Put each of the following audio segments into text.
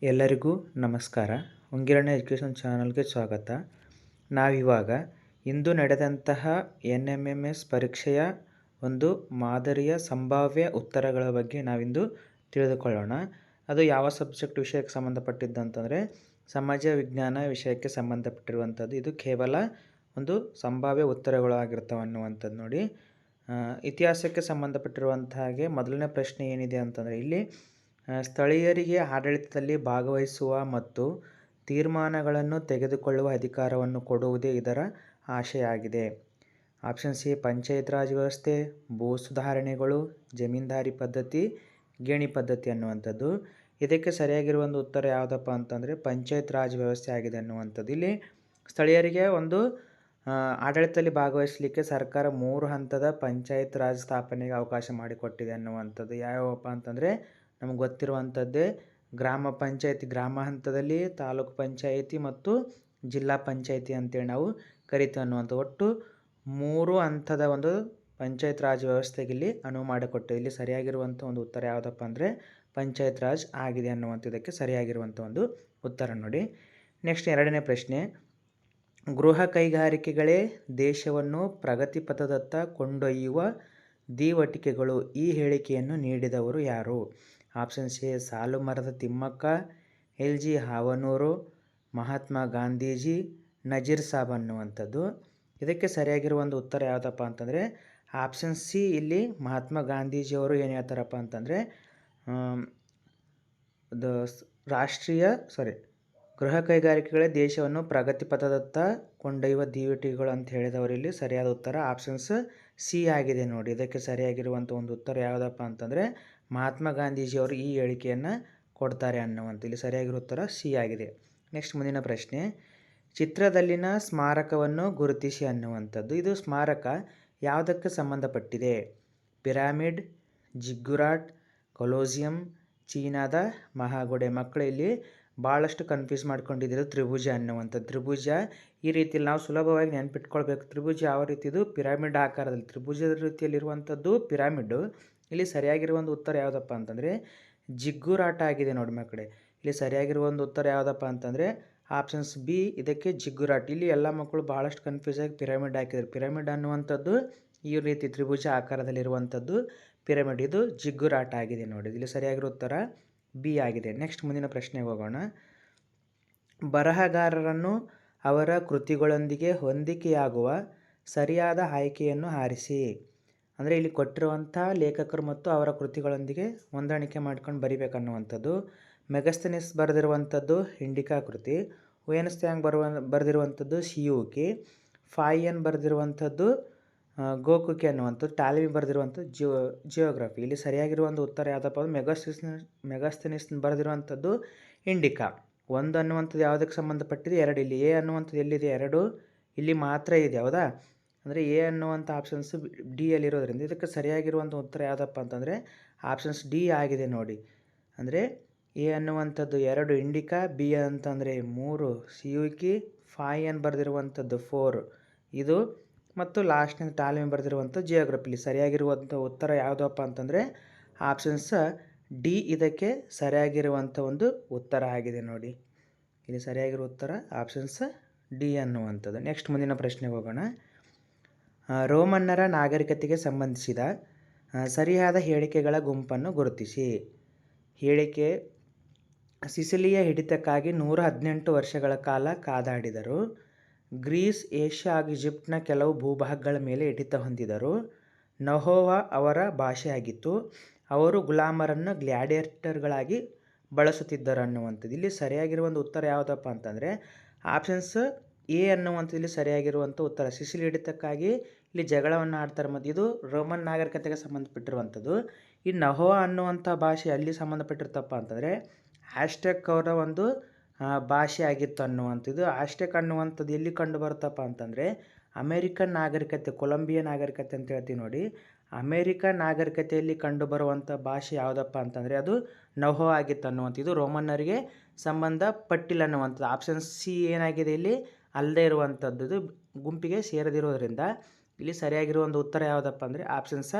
ಎಲ್ಲರಿಗೂ ನಮಸ್ಕಾರ. ಹೊಂಗಿರಣ್ಣ ಎಜುಕೇಷನ್ ಚಾನಲ್ಗೆ ಸ್ವಾಗತ. ನಾವಿವಾಗ ಇಂದು ನಡೆದಂತಹ NMMS ಪರೀಕ್ಷೆಯ ಒಂದು ಮಾದರಿಯ ಸಂಭಾವ್ಯ ಉತ್ತರಗಳ ಬಗ್ಗೆ ನಾವಿಂದು ತಿಳಿದುಕೊಳ್ಳೋಣ. ಅದು ಯಾವ ಸಬ್ಜೆಕ್ಟ್ ವಿಷಯಕ್ಕೆ ಸಂಬಂಧಪಟ್ಟಿದ್ದಂತಂದರೆ ಸಮಾಜ ವಿಜ್ಞಾನ ವಿಷಯಕ್ಕೆ ಸಂಬಂಧಪಟ್ಟಿರುವಂಥದ್ದು. ಇದು ಕೇವಲ ಒಂದು ಸಂಭಾವ್ಯ ಉತ್ತರಗಳು ಆಗಿರ್ತವೆ ಅನ್ನುವಂಥದ್ದು ನೋಡಿ. ಇತಿಹಾಸಕ್ಕೆ ಸಂಬಂಧಪಟ್ಟಿರುವಂಥ ಹಾಗೆ ಮೊದಲನೇ ಪ್ರಶ್ನೆ ಏನಿದೆ ಅಂತಂದರೆ ಇಲ್ಲಿ ಸ್ಥಳೀಯರಿಗೆ ಆಡಳಿತದಲ್ಲಿ ಭಾಗವಹಿಸುವ ಮತ್ತು ತೀರ್ಮಾನಗಳನ್ನು ತೆಗೆದುಕೊಳ್ಳುವ ಅಧಿಕಾರವನ್ನು ಕೊಡುವುದೇ ಇದರ ಆಶಯ ಆಗಿದೆ. ಆಪ್ಷನ್ ಸಿ ಪಂಚಾಯತ್ ರಾಜ್ ವ್ಯವಸ್ಥೆ, ಭೂ ಸುಧಾರಣೆಗಳು, ಜಮೀನ್ದಾರಿ ಪದ್ಧತಿ, ಗೇಣಿ ಪದ್ಧತಿ ಅನ್ನುವಂಥದ್ದು. ಇದಕ್ಕೆ ಸರಿಯಾಗಿರುವ ಒಂದು ಉತ್ತರ ಯಾವುದಪ್ಪ ಅಂತಂದರೆ ಪಂಚಾಯತ್ ರಾಜ್ ವ್ಯವಸ್ಥೆ ಆಗಿದೆ ಅನ್ನುವಂಥದ್ದು. ಇಲ್ಲಿ ಸ್ಥಳೀಯರಿಗೆ ಒಂದು ಆಡಳಿತದಲ್ಲಿ ಭಾಗವಹಿಸಲಿಕ್ಕೆ ಸರ್ಕಾರ 3 ಹಂತದ ಪಂಚಾಯತ್ ರಾಜ್ ಸ್ಥಾಪನೆಗೆ ಅವಕಾಶ ಮಾಡಿಕೊಟ್ಟಿದೆ ಅನ್ನುವಂಥದ್ದು. ಯಾವ್ಯಾವಪ್ಪ ಅಂತಂದರೆ ನಮಗೆ ಗೊತ್ತಿರುವಂಥದ್ದೇ ಗ್ರಾಮ ಪಂಚಾಯತಿ ಗ್ರಾಮ ಹಂತದಲ್ಲಿ, ತಾಲೂಕು ಪಂಚಾಯಿತಿ ಮತ್ತು ಜಿಲ್ಲಾ ಪಂಚಾಯಿತಿ ಅಂತೇಳಿ ನಾವು ಕರಿತೀವಿ ಅನ್ನುವಂಥ ಒಟ್ಟು 3 ಹಂತದ ಒಂದು ಪಂಚಾಯತ್ ರಾಜ್ ವ್ಯವಸ್ಥೆಗೆ ಇಲ್ಲಿ ಅನುವು ಮಾಡಿಕೊಟ್ಟಿದೆ. ಇಲ್ಲಿ ಸರಿಯಾಗಿರುವಂಥ ಒಂದು ಉತ್ತರ ಯಾವುದಪ್ಪ ಅಂದರೆ ಪಂಚಾಯತ್ ರಾಜ್ ಆಗಿದೆ ಅನ್ನುವಂಥದ್ದಕ್ಕೆ ಸರಿಯಾಗಿರುವಂಥ ಒಂದು ಉತ್ತರ ನೋಡಿ. ನೆಕ್ಸ್ಟ್ ಎರಡನೇ ಪ್ರಶ್ನೆ, ಗೃಹ ಕೈಗಾರಿಕೆಗಳೇ ದೇಶವನ್ನು ಪ್ರಗತಿ ಪಥದತ್ತ ಕೊಂಡೊಯ್ಯುವ ದೀವಟಿಕೆಗಳು. ಈ ಹೇಳಿಕೆಯನ್ನು ನೀಡಿದವರು ಯಾರು? ಆಪ್ಷನ್ ಸಿ ಸಾಲುಮರದ ತಿಮ್ಮಕ್ಕ, LG ಹಾವನೂರು, ಮಹಾತ್ಮ ಗಾಂಧೀಜಿ, ನಜೀರ್ ಸಾಬ್ ಅನ್ನುವಂಥದ್ದು. ಇದಕ್ಕೆ ಸರಿಯಾಗಿರುವ ಒಂದು ಉತ್ತರ ಯಾವುದಪ್ಪ ಅಂತಂದರೆ ಆಪ್ಷನ್ ಸಿ. ಇಲ್ಲಿ ಮಹಾತ್ಮ ಗಾಂಧೀಜಿಯವರು ಏನು ಹೇಳ್ತಾರಪ್ಪ ಅಂತಂದರೆ ಗೃಹ ಕೈಗಾರಿಕೆಗಳೇ ದೇಶವನ್ನು ಪ್ರಗತಿ ಪಥದತ್ತ ಕೊಂಡೊಯ್ಯುವ ದೀವಟಿಕೆಗಳು ಅಂತ ಹೇಳಿದವರು ಇಲ್ಲಿ ಸರಿಯಾದ ಉತ್ತರ ಆಪ್ಷನ್ಸ್ ಸಿ ಆಗಿದೆ ನೋಡಿ. ಇದಕ್ಕೆ ಸರಿಯಾಗಿರುವಂಥ ಒಂದು ಉತ್ತರ ಯಾವುದಪ್ಪ ಅಂತಂದರೆ ಮಹಾತ್ಮ ಗಾಂಧೀಜಿಯವರು ಈ ಹೇಳಿಕೆಯನ್ನು ಕೊಡ್ತಾರೆ ಅನ್ನುವಂಥ. ಇಲ್ಲಿ ಸರಿಯಾಗಿರೋ ಉತ್ತರ ಸಿ ಆಗಿದೆ. ನೆಕ್ಸ್ಟ್ ಮುಂದಿನ ಪ್ರಶ್ನೆ, ಚಿತ್ರದಲ್ಲಿನ ಸ್ಮಾರಕವನ್ನು ಗುರುತಿಸಿ ಅನ್ನುವಂಥದ್ದು. ಇದು ಸ್ಮಾರಕ ಯಾವುದಕ್ಕೆ ಸಂಬಂಧಪಟ್ಟಿದೆ? ಪಿರಾಮಿಡ್, ಜಿಗ್ಗುರಾಟ್, ಕೊಲೋಸಿಯಂ, ಚೀನಾದ ಮಹಾಗೋಡೆ. ಮಕ್ಕಳು ಇಲ್ಲಿ ಭಾಳಷ್ಟು ಕನ್ಫ್ಯೂಸ್ ಮಾಡ್ಕೊಂಡಿದ್ದೀರಿ. ತ್ರಿಭುಜ ಅನ್ನುವಂಥದ್ದು. ತ್ರಿಭುಜ ಈ ರೀತಿಯಲ್ಲಿ ನಾವು ಸುಲಭವಾಗಿ ನೆನ್ಪಿಟ್ಕೊಳ್ಬೇಕು. ತ್ರಿಭುಜ ಯಾವ ರೀತಿ ಇದು ಪಿರಾಮಿಡ್ ಆಕಾರದಲ್ಲಿ ತ್ರಿಭುಜದ ರೀತಿಯಲ್ಲಿರುವಂಥದ್ದು ಪಿರಾಮಿಡ್ಡು. ಇಲ್ಲಿ ಸರಿಯಾಗಿರುವ ಒಂದು ಉತ್ತರ ಯಾವುದಪ್ಪ ಅಂತಂದರೆ ಜಿಗ್ಗುರಾಟ ಆಗಿದೆ ನೋಡಿ ಮಕ್ಕಳೇ. ಇಲ್ಲಿ ಸರಿಯಾಗಿರುವ ಒಂದು ಉತ್ತರ ಯಾವುದಪ್ಪ ಅಂತಂದರೆ ಆಪ್ಷನ್ಸ್ ಬಿ. ಇದಕ್ಕೆ ಜಿಗ್ಗುರಾಟ್. ಇಲ್ಲಿ ಎಲ್ಲ ಮಕ್ಕಳು ಭಾಳಷ್ಟು ಕನ್ಫ್ಯೂಸ್ ಆಗಿ ಪಿರಾಮಿಡ್ ಹಾಕಿದ್ದಾರೆ. ಪಿರಾಮಿಡ್ ಅನ್ನುವಂಥದ್ದು ಈ ರೀತಿ ತ್ರಿಭುಜ ಆಕಾರದಲ್ಲಿರುವಂಥದ್ದು ಪಿರಮಿಡ್. ಇದು ಜಿಗ್ಗುರಾಟ ಆಗಿದೆ ನೋಡಿ. ಇಲ್ಲಿ ಸರಿಯಾಗಿರೋ ಉತ್ತರ ಬಿ ಆಗಿದೆ. ನೆಕ್ಸ್ಟ್ ಮುಂದಿನ ಪ್ರಶ್ನೆಗೆ ಹೋಗೋಣ. ಬರಹಗಾರರನ್ನು ಅವರ ಕೃತಿಗಳೊಂದಿಗೆ ಹೊಂದಿಕೆಯಾಗುವ ಸರಿಯಾದ ಆಯ್ಕೆಯನ್ನು ಆರಿಸಿ. ಅಂದರೆ ಇಲ್ಲಿ ಕೊಟ್ಟಿರುವಂಥ ಲೇಖಕರು ಮತ್ತು ಅವರ ಕೃತಿಗಳೊಂದಿಗೆ ಹೊಂದಾಣಿಕೆ ಮಾಡ್ಕೊಂಡು ಬರಿಬೇಕನ್ನುವಂಥದ್ದು. ಮೆಗಸ್ತನಿಸ್ ಬರೆದಿರುವಂಥದ್ದು ಇಂಡಿಕಾ ಕೃತಿ, ವೆಯನ್ಸ್ತ್ಯಾಂಗ್ ಬರೆದಿರುವಂಥದ್ದು ಸಿಯೂಕಿ, ಫಾಯಿಯನ್ ಬರೆದಿರುವಂಥದ್ದು ಗೋಕುಕಿ ಅನ್ನುವಂಥದ್ದು, ಟಾಲೆಮಿ ಬರೆದಿರುವಂಥದ್ದು ಜಿಯೋಗ್ರಫಿ. ಇಲ್ಲಿ ಸರಿಯಾಗಿರುವ ಒಂದು ಉತ್ತರ ಯಾವುದಪ್ಪ ಅಂದರೆ ಮೆಗಸ್ತನಿಸ್ ಬರೆದಿರುವಂಥದ್ದು ಇಂಡಿಕಾ. 1 ಅನ್ನುವಂಥದ್ದು ಯಾವುದಕ್ಕೆ ಸಂಬಂಧಪಟ್ಟಿದೆ? 2. ಇಲ್ಲಿ ಎ ಅನ್ನುವಂಥದ್ದು ಎಲ್ಲಿದೆ? 2 ಇಲ್ಲಿ ಮಾತ್ರ ಇದೆ. ಹೌದಾ? ಅಂದರೆ ಎ ಅನ್ನುವಂಥ ಆಪ್ಷನ್ಸು ಡಿ ಯಲ್ಲಿರೋದ್ರಿಂದ ಇದಕ್ಕೆ ಸರಿಯಾಗಿರುವಂಥ ಉತ್ತರ ಯಾವುದಪ್ಪ ಅಂತಂದರೆ ಆಪ್ಷನ್ಸ್ ಡಿ ಆಗಿದೆ ನೋಡಿ. ಅಂದರೆ ಎ ಅನ್ನುವಂಥದ್ದು 2 ಇಂಡಿಕಾ, ಬಿ ಅಂತಂದರೆ 3 ಸಿಯೂಕಿ, ಫಾಯಿಯನ್ ಬರೆದಿರುವಂಥದ್ದು 4 ಇದು, ಮತ್ತು ಲಾಸ್ಟ್ನ ಟಾಲೆಮಿ ಬರೆದಿರುವಂಥ ಜಿಯೋಗ್ರಫಿ. ಇಲ್ಲಿ ಸರಿಯಾಗಿರುವಂಥ ಉತ್ತರ ಯಾವುದಪ್ಪ ಅಂತಂದರೆ ಆಪ್ಷನ್ಸ್ ಡಿ ಇದಕ್ಕೆ ಸರಿಯಾಗಿರುವಂಥ ಒಂದು ಉತ್ತರ ಆಗಿದೆ ನೋಡಿ. ಇಲ್ಲಿ ಸರಿಯಾಗಿರುವ ಉತ್ತರ ಆಪ್ಷನ್ಸ್ ಡಿ ಅನ್ನುವಂಥದ್ದು. ನೆಕ್ಸ್ಟ್ ಮುಂದಿನ ಪ್ರಶ್ನೆಗೆ ಹೋಗೋಣ. ರೋಮನ್ನರ ನಾಗರಿಕತೆಗೆ ಸಂಬಂಧಿಸಿದ ಸರಿಯಾದ ಹೇಳಿಕೆಗಳ ಗುಂಪನ್ನು ಗುರುತಿಸಿ. ಹೇಳಿಕೆ: ಸಿಸಿಲಿಯ ಹಿಡಿತಕ್ಕಾಗಿ 118 ವರ್ಷಗಳ ಕಾಲ ಕಾದಾಡಿದರು. ಗ್ರೀಸ್, ಏಷ್ಯಾ ಹಾಗೂ ಈಜಿಪ್ಟ್ನ ಕೆಲವು ಭೂಭಾಗಗಳ ಮೇಲೆ ಹಿಡಿತ ಹೊಂದಿದರು. ನಹೋವಾ ಅವರ ಭಾಷೆಯಾಗಿತ್ತು. ಅವರು ಗುಲಾಮರನ್ನು ಗ್ಲ್ಯಾಡಿಯೇಟರ್ಗಳಾಗಿ ಬಳಸುತ್ತಿದ್ದರು ಅನ್ನುವಂಥದ್ದು. ಇಲ್ಲಿ ಸರಿಯಾಗಿರುವ ಒಂದು ಉತ್ತರ ಯಾವುದಪ್ಪ ಅಂತಂದರೆ ಆಪ್ಷನ್ಸ್ ಎ ಅನ್ನುವಂಥದ್ದು ಇಲ್ಲಿ ಸರಿಯಾಗಿರುವಂಥ ಉತ್ತರ. ಸಿಸಿಲಿ ಹಿಡಿತಕ್ಕಾಗಿ ಇಲ್ಲಿ ಜಗಳವನ್ನು ಆಡ್ತಾರೆ ಮತ್ತು ಇದು ರೋಮನ್ ನಾಗರಿಕತೆಗೆ ಸಂಬಂಧಪಟ್ಟಿರುವಂಥದ್ದು. ಈ ನಹೋವಾ ಅನ್ನುವಂಥ ಭಾಷೆ ಅಲ್ಲಿ ಸಂಬಂಧಪಟ್ಟಿರ್ತಪ್ಪ ಅಂತಂದರೆ ಆಸ್ಟೆಕ್ ಅವರ ಒಂದು ಭಾಷೆ ಆಗಿತ್ತು ಅನ್ನುವಂಥದ್ದು. ಆಸ್ಟೆಕ್ ಅನ್ನುವಂಥದ್ದು ಎಲ್ಲಿ ಕಂಡು ಬರುತ್ತಪ್ಪ ಅಂತಂದರೆ ಅಮೇರಿಕನ್ ನಾಗರಿಕತೆ, ಕೊಲಂಬಿಯಾ ನಾಗರಿಕತೆ ಅಂತ ಹೇಳ್ತೀವಿ ನೋಡಿ. ಅಮೇರಿಕನ್ ನಾಗರಿಕತೆಯಲ್ಲಿ ಕಂಡು ಬರುವಂಥ ಭಾಷೆ ಯಾವುದಪ್ಪ ಅಂತಂದರೆ ಅದು ನಹೋವಾ ಆಗಿತ್ತು ಅನ್ನುವಂಥದ್ದು. ರೋಮನ್ನರಿಗೆ ಸಂಬಂಧಪಟ್ಟಿಲ್ಲ ಅನ್ನುವಂಥದ್ದು. ಆಪ್ಷನ್ ಸಿ ಏನಾಗಿದೆ ಇಲ್ಲಿ ಅಲ್ಲದೆ ಇರುವಂಥದ್ದು, ಇದು ಗುಂಪಿಗೆ ಸೇರದಿರೋದ್ರಿಂದ ಇಲ್ಲಿ ಸರಿಯಾಗಿರುವ ಒಂದು ಉತ್ತರ ಯಾವುದಪ್ಪ ಅಂದರೆ ಆಪ್ಷನ್ಸ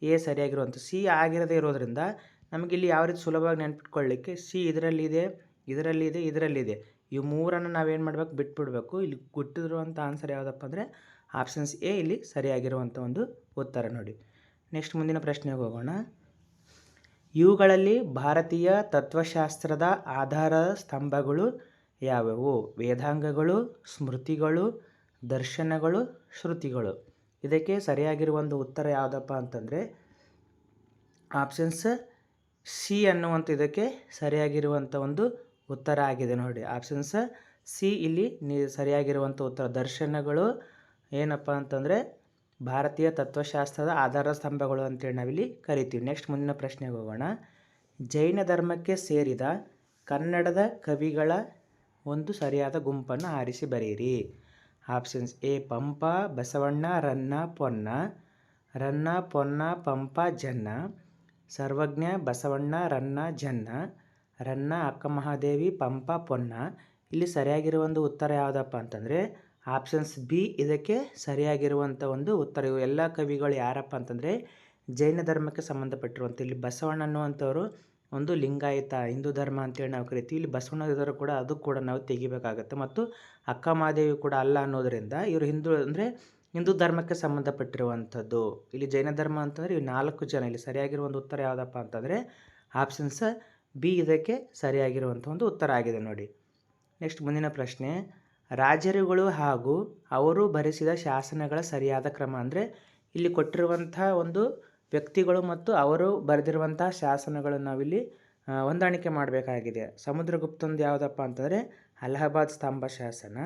ಎ ಸರಿಯಾಗಿರುವಂಥ. ಸಿ ಆಗಿರದೇ ಇರೋದ್ರಿಂದ ನಮಗಿಲ್ಲಿ ಯಾವ ರೀತಿ ಸುಲಭವಾಗಿ ನೆನ್ಪಿಟ್ಕೊಳ್ಳಿಕ್ಕೆ ಸಿ ಇದರಲ್ಲಿದೆ, ಇದರಲ್ಲಿದೆ, ಇದರಲ್ಲಿದೆ. ಇವು ಮೂರನ್ನು ನಾವೇನು ಮಾಡಬೇಕು, ಬಿಟ್ಬಿಡ್ಬೇಕು. ಇಲ್ಲಿ ಕೊಟ್ಟಿರುವಂಥ ಆನ್ಸರ್ ಯಾವುದಪ್ಪ ಅಂದರೆ ಆಪ್ಷನ್ಸ್ ಎ ಇಲ್ಲಿ ಸರಿಯಾಗಿರುವಂಥ ಒಂದು ಉತ್ತರ ನೋಡಿ. ನೆಕ್ಸ್ಟ್ ಮುಂದಿನ ಪ್ರಶ್ನೆಗೆ ಹೋಗೋಣ. ಇವುಗಳಲ್ಲಿ ಭಾರತೀಯ ತತ್ವಶಾಸ್ತ್ರದ ಆಧಾರ ಸ್ತಂಭಗಳು ಯಾವುವು? ವೇದಾಂಗಗಳು, ಸ್ಮೃತಿಗಳು, ದರ್ಶನಗಳು, ಶ್ರುತಿಗಳು. ಇದಕ್ಕೆ ಸರಿಯಾಗಿರುವ ಒಂದು ಉತ್ತರ ಯಾವುದಪ್ಪ ಅಂತಂದರೆ ಆಪ್ಷನ್ಸ್ ಸಿ ಅನ್ನುವಂಥ ಇದಕ್ಕೆ ಸರಿಯಾಗಿರುವಂಥ ಒಂದು ಉತ್ತರ ಆಗಿದೆ ನೋಡಿ. ಆಪ್ಷನ್ಸ್ ಸಿ ಇಲ್ಲಿ ಸರಿಯಾಗಿರುವಂಥ ಉತ್ತರ. ದರ್ಶನಗಳು ಏನಪ್ಪ ಅಂತಂದರೆ ಭಾರತೀಯ ತತ್ವಶಾಸ್ತ್ರದ ಆಧಾರ ಸ್ತಂಭಗಳು ಅಂತೇಳಿ ನಾವಿಲ್ಲಿ ಕರಿತೀವಿ. ನೆಕ್ಸ್ಟ್ ಮುಂದಿನ ಪ್ರಶ್ನೆಗೆ ಹೋಗೋಣ. ಜೈನ ಧರ್ಮಕ್ಕೆ ಸೇರಿದ ಕನ್ನಡದ ಕವಿಗಳ ಒಂದು ಸರಿಯಾದ ಗುಂಪನ್ನು ಆರಿಸಿ ಬರೆಯಿರಿ. ಆಪ್ಷನ್ಸ್ ಎ ಪಂಪ, ಬಸವಣ್ಣ, ರನ್ನ, ಪೊನ್ನ. ರನ್ನ, ಪೊನ್ನ, ಪಂಪ, ಜನ್ನ. ಸರ್ವಜ್ಞ, ಬಸವಣ್ಣ, ರನ್ನ, ಜನ್ನ. ರನ್ನ, ಅಕ್ಕಮಹಾದೇವಿ, ಪಂಪ, ಪೊನ್ನ. ಇಲ್ಲಿ ಸರಿಯಾಗಿರುವ ಒಂದು ಉತ್ತರ ಯಾವುದಪ್ಪ ಅಂತಂದರೆ ಆಪ್ಷನ್ಸ್ ಬಿ ಇದಕ್ಕೆ ಸರಿಯಾಗಿರುವಂಥ ಒಂದು ಉತ್ತರ. ಇವು ಎಲ್ಲ ಕವಿಗಳು ಯಾರಪ್ಪ ಅಂತಂದರೆ ಜೈನ ಧರ್ಮಕ್ಕೆ ಸಂಬಂಧಪಟ್ಟಿರುವಂಥ. ಇಲ್ಲಿ ಬಸವಣ್ಣ ಅನ್ನುವಂಥವರು ಒಂದು ಲಿಂಗಾಯತ ಹಿಂದೂ ಧರ್ಮ ಅಂತೇಳಿ ನಾವು ಕರಿತೀವಿ. ಇಲ್ಲಿ ಬಸವಣ್ಣ ಇದ್ದರೂ ಕೂಡ ಅದು ಕೂಡ ನಾವು ತೆಗಿಬೇಕಾಗತ್ತೆ. ಮತ್ತು ಅಕ್ಕಮಹಾದೇವಿ ಕೂಡ ಅಲ್ಲ ಅನ್ನೋದರಿಂದ ಇವರು ಹಿಂದೂ ಧರ್ಮಕ್ಕೆ ಸಂಬಂಧಪಟ್ಟಿರುವಂಥದ್ದು. ಇಲ್ಲಿ ಜೈನ ಧರ್ಮ ಅಂತಂದರೆ ಇವು 4 ಜನ. ಇಲ್ಲಿ ಸರಿಯಾಗಿರುವ ಒಂದು ಉತ್ತರ ಯಾವುದಪ್ಪ ಅಂತಂದರೆ ಆಪ್ಷನ್ಸ್ ಬಿ ಇದಕ್ಕೆ ಸರಿಯಾಗಿರುವಂಥ ಒಂದು ಉತ್ತರ ಆಗಿದೆ ನೋಡಿ. ನೆಕ್ಸ್ಟ್ ಮುಂದಿನ ಪ್ರಶ್ನೆ. ರಾಜರುಗಳು ಹಾಗೂ ಅವರು ಬರೆಸಿದ ಶಾಸನಗಳ ಸರಿಯಾದ ಕ್ರಮ. ಅಂದರೆ ಇಲ್ಲಿ ಕೊಟ್ಟಿರುವಂಥ ಒಂದು ವ್ಯಕ್ತಿಗಳು ಮತ್ತು ಅವರು ಬರೆದಿರುವಂಥ ಶಾಸನಗಳನ್ನು ನಾವಿಲ್ಲಿ ಹೊಂದಾಣಿಕೆ ಮಾಡಬೇಕಾಗಿದೆ. ಸಮುದ್ರಗುಪ್ತಂದು ಯಾವುದಪ್ಪ ಅಂತಂದರೆ ಅಲಹಾಬಾದ್ ಸ್ತಂಭ ಶಾಸನ.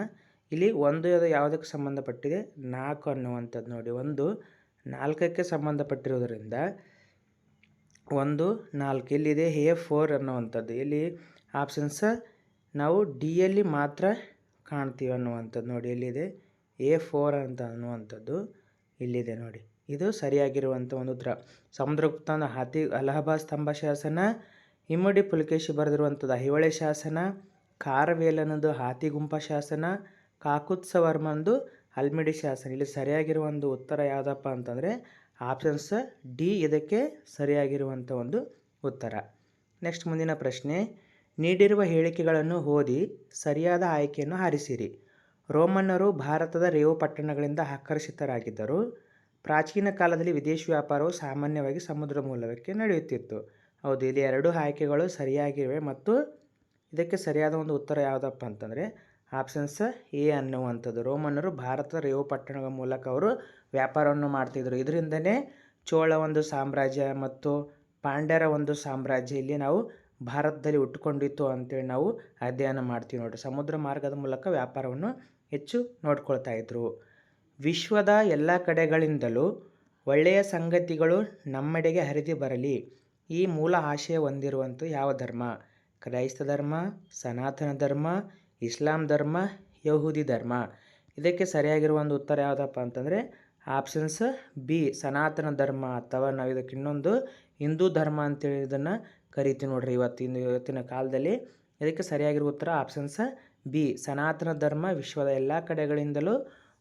ಇಲ್ಲಿ ಒಂದು ಯಾವುದಕ್ಕೆ ಸಂಬಂಧಪಟ್ಟಿದೆ 4 ಅನ್ನುವಂಥದ್ದು ನೋಡಿ. 1 4ಕ್ಕೆ ಸಂಬಂಧಪಟ್ಟಿರೋದರಿಂದ 1 4 ಇಲ್ಲಿದೆ. A4 ಅನ್ನುವಂಥದ್ದು ಇಲ್ಲಿ ಆಪ್ಷನ್ಸ್ ನಾವು ಡಿಯಲ್ಲಿ ಮಾತ್ರ ಕಾಣ್ತೀವಿ ಅನ್ನುವಂಥದ್ದು ನೋಡಿ. ಎಲ್ಲಿದೆ A4 ಅಂತ ಅನ್ನುವಂಥದ್ದು ಇಲ್ಲಿದೆ ನೋಡಿ. ಇದು ಸರಿಯಾಗಿರುವಂಥ ಒಂದು ಉತ್ತರ. ಸಮುದ್ರಗುಪ್ತನ ಅಲಹಾಬಾದ್ ಸ್ತಂಭ ಶಾಸನ, ಇಮ್ಮಡಿ ಪುಲಕೇಶಿ ಬರೆದಿರುವಂಥದ್ದು ಐಹೊಳೆ ಶಾಸನ, ಖಾರವೇಲನದು ಹಾತಿಗುಂಪ ಶಾಸನ, ಕಾಕುತ್ಸವರ್ಮಂದು ಹಲ್ಮಿಡಿ ಶಾಸನ. ಇಲ್ಲಿ ಸರಿಯಾಗಿರುವ ಒಂದು ಉತ್ತರ ಯಾವುದಪ್ಪ ಅಂತಂದರೆ ಆಪ್ಷನ್ಸ್ ಡಿ ಇದಕ್ಕೆ ಸರಿಯಾಗಿರುವಂಥ ಒಂದು ಉತ್ತರ. ನೆಕ್ಸ್ಟ್ ಮುಂದಿನ ಪ್ರಶ್ನೆ. ನೀಡಿರುವ ಹೇಳಿಕೆಗಳನ್ನು ಓದಿ ಸರಿಯಾದ ಆಯ್ಕೆಯನ್ನು ಆರಿಸಿರಿ. ರೋಮನ್ನರು ಭಾರತದ ರೇವು ಪಟ್ಟಣಗಳಿಂದ ಆಕರ್ಷಿತರಾಗಿದ್ದರು. ಪ್ರಾಚೀನ ಕಾಲದಲ್ಲಿ ವಿದೇಶಿ ವ್ಯಾಪಾರವು ಸಾಮಾನ್ಯವಾಗಿ ಸಮುದ್ರ ಮೂಲಕ್ಕೆ ನಡೆಯುತ್ತಿತ್ತು. ಹೌದು, ಇಲ್ಲಿ 2 ಆಯ್ಕೆಗಳು ಸರಿಯಾಗಿವೆ ಮತ್ತು ಇದಕ್ಕೆ ಸರಿಯಾದ ಒಂದು ಉತ್ತರ ಯಾವುದಪ್ಪ ಅಂತಂದರೆ ಆಪ್ಷನ್ಸ್ ಎ ಅನ್ನುವಂಥದ್ದು. ರೋಮನ್ನರು ಭಾರತದ ರೇವು ಪಟ್ಟಣಗಳ ಮೂಲಕ ಅವರು ವ್ಯಾಪಾರವನ್ನು ಮಾಡ್ತಿದ್ರು. ಇದರಿಂದನೇ ಚೋಳ ಒಂದು ಸಾಮ್ರಾಜ್ಯ ಮತ್ತು ಪಾಂಡ್ಯರ ಒಂದು ಸಾಮ್ರಾಜ್ಯ ಇಲ್ಲಿ ನಾವು ಭಾರತದಲ್ಲಿ ಹುಟ್ಟುಕೊಂಡಿತ್ತು ಅಂತೇಳಿ ನಾವು ಅಧ್ಯಯನ ಮಾಡ್ತೀವಿ ನೋಡಿ. ಸಮುದ್ರ ಮಾರ್ಗದ ಮೂಲಕ ವ್ಯಾಪಾರವನ್ನು ಹೆಚ್ಚು ನೋಡ್ಕೊಳ್ತಾ ಇದ್ರು. ವಿಶ್ವದ ಎಲ್ಲ ಕಡೆಗಳಿಂದಲೂ ಒಳ್ಳೆಯ ಸಂಗತಿಗಳು ನಮ್ಮೆಡೆಗೆ ಹರಿದು ಬರಲಿ. ಈ ಮೂಲ ಆಶಯ ಹೊಂದಿರುವಂಥ ಯಾವ ಧರ್ಮ? ಕ್ರೈಸ್ತ ಧರ್ಮ, ಸನಾತನ ಧರ್ಮ, ಇಸ್ಲಾಂ ಧರ್ಮ, ಯಹೂದಿ ಧರ್ಮ. ಇದಕ್ಕೆ ಸರಿಯಾಗಿರುವ ಒಂದು ಉತ್ತರ ಯಾವುದಪ್ಪ ಅಂತಂದರೆ ಆಪ್ಷನ್ಸ್ ಬಿ ಸನಾತನ ಧರ್ಮ, ಅಥವಾ ನಾವು ಇದಕ್ಕೆ ಇನ್ನೊಂದು ಹಿಂದೂ ಧರ್ಮ ಅಂತೇಳಿ ಇದನ್ನು ಕರಿತೀವಿ ನೋಡ್ರಿ ಇವತ್ತಿನ ಕಾಲದಲ್ಲಿ. ಇದಕ್ಕೆ ಸರಿಯಾಗಿರುವ ಉತ್ತರ ಆಪ್ಷನ್ಸ್ ಬಿ ಸನಾತನ ಧರ್ಮ. ವಿಶ್ವದ ಎಲ್ಲ ಕಡೆಗಳಿಂದಲೂ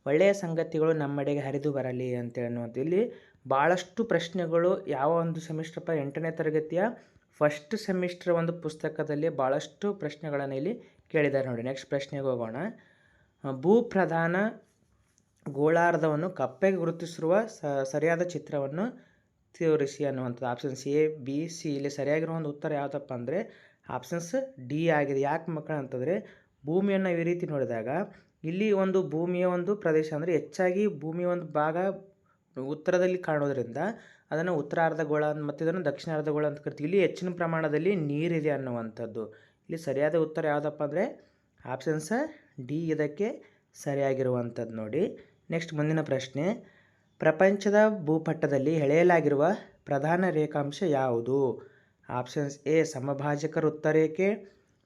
ಒಳ್ಳೆಯ ಸಂಗತಿಗಳು ನಮ್ಮೆಡೆಗೆ ಹರಿದು ಬರಲಿ ಅಂತೇಳಿ ಅನ್ನುವಂಥ. ಇಲ್ಲಿ ಭಾಳಷ್ಟು ಪ್ರಶ್ನೆಗಳು ಯಾವ ಒಂದು ಸೆಮಿಸ್ಟ್ರಪ್ಪ 8ನೇ ತರಗತಿಯ ಫಸ್ಟ್ ಸೆಮಿಸ್ಟ್ರ್ ಒಂದು ಪುಸ್ತಕದಲ್ಲಿ ಭಾಳಷ್ಟು ಪ್ರಶ್ನೆಗಳನ್ನು ಇಲ್ಲಿ ಕೇಳಿದ್ದಾರೆ ನೋಡಿ. ನೆಕ್ಸ್ಟ್ ಪ್ರಶ್ನೆಗೆ ಹೋಗೋಣ. ಭೂಪ್ರಧಾನ ಗೋಳಾರ್ಧವನ್ನು ಕಪ್ಪೆಗೆ ಗುರುತಿಸಿರುವ ಸರಿಯಾದ ಚಿತ್ರವನ್ನು ತೋರಿಸಿ ಅನ್ನುವಂಥದ್ದು. Options A B C. ಇಲ್ಲಿ ಸರಿಯಾಗಿರುವ ಒಂದು ಉತ್ತರ ಯಾವುದಪ್ಪ ಅಂದರೆ ಆಪ್ಷನ್ಸ್ ಡಿ ಆಗಿದೆ. ಯಾಕೆ ಮಕ್ಕಳು ಅಂತಂದರೆ ಭೂಮಿಯನ್ನು ಈ ರೀತಿ ನೋಡಿದಾಗ ಇಲ್ಲಿ ಒಂದು ಭೂಮಿಯ ಒಂದು ಪ್ರದೇಶ ಅಂದರೆ ಹೆಚ್ಚಾಗಿ ಭೂಮಿಯ ಒಂದು ಭಾಗ ಉತ್ತರದಲ್ಲಿ ಕಾಣೋದ್ರಿಂದ ಅದನ್ನು ಉತ್ತರಾರ್ಧಗೋಳ ಮತ್ತು ಇದನ್ನು ದಕ್ಷಿಣಾರ್ಧಗೋಳ ಅಂತ ಕರಿತೀವಿ. ಇಲ್ಲಿ ಹೆಚ್ಚಿನ ಪ್ರಮಾಣದಲ್ಲಿ ನೀರಿದೆ ಅನ್ನುವಂಥದ್ದು. ಇಲ್ಲಿ ಸರಿಯಾದ ಉತ್ತರ ಯಾವುದಪ್ಪ ಅಂದರೆ ಆಪ್ಷನ್ಸ್ ಡಿ ಇದಕ್ಕೆ ಸರಿಯಾಗಿರುವಂಥದ್ದು ನೋಡಿ. ನೆಕ್ಸ್ಟ್ ಮುಂದಿನ ಪ್ರಶ್ನೆ. ಪ್ರಪಂಚದ ಭೂಪಟದಲ್ಲಿ ಎಳೆಯಲಾಗಿರುವ ಪ್ರಧಾನ ರೇಖಾಂಶ ಯಾವುದು? ಆಪ್ಷನ್ಸ್ ಎ ಸಮಭಾಜಕ ವೃತ್ತರೇಖೆ,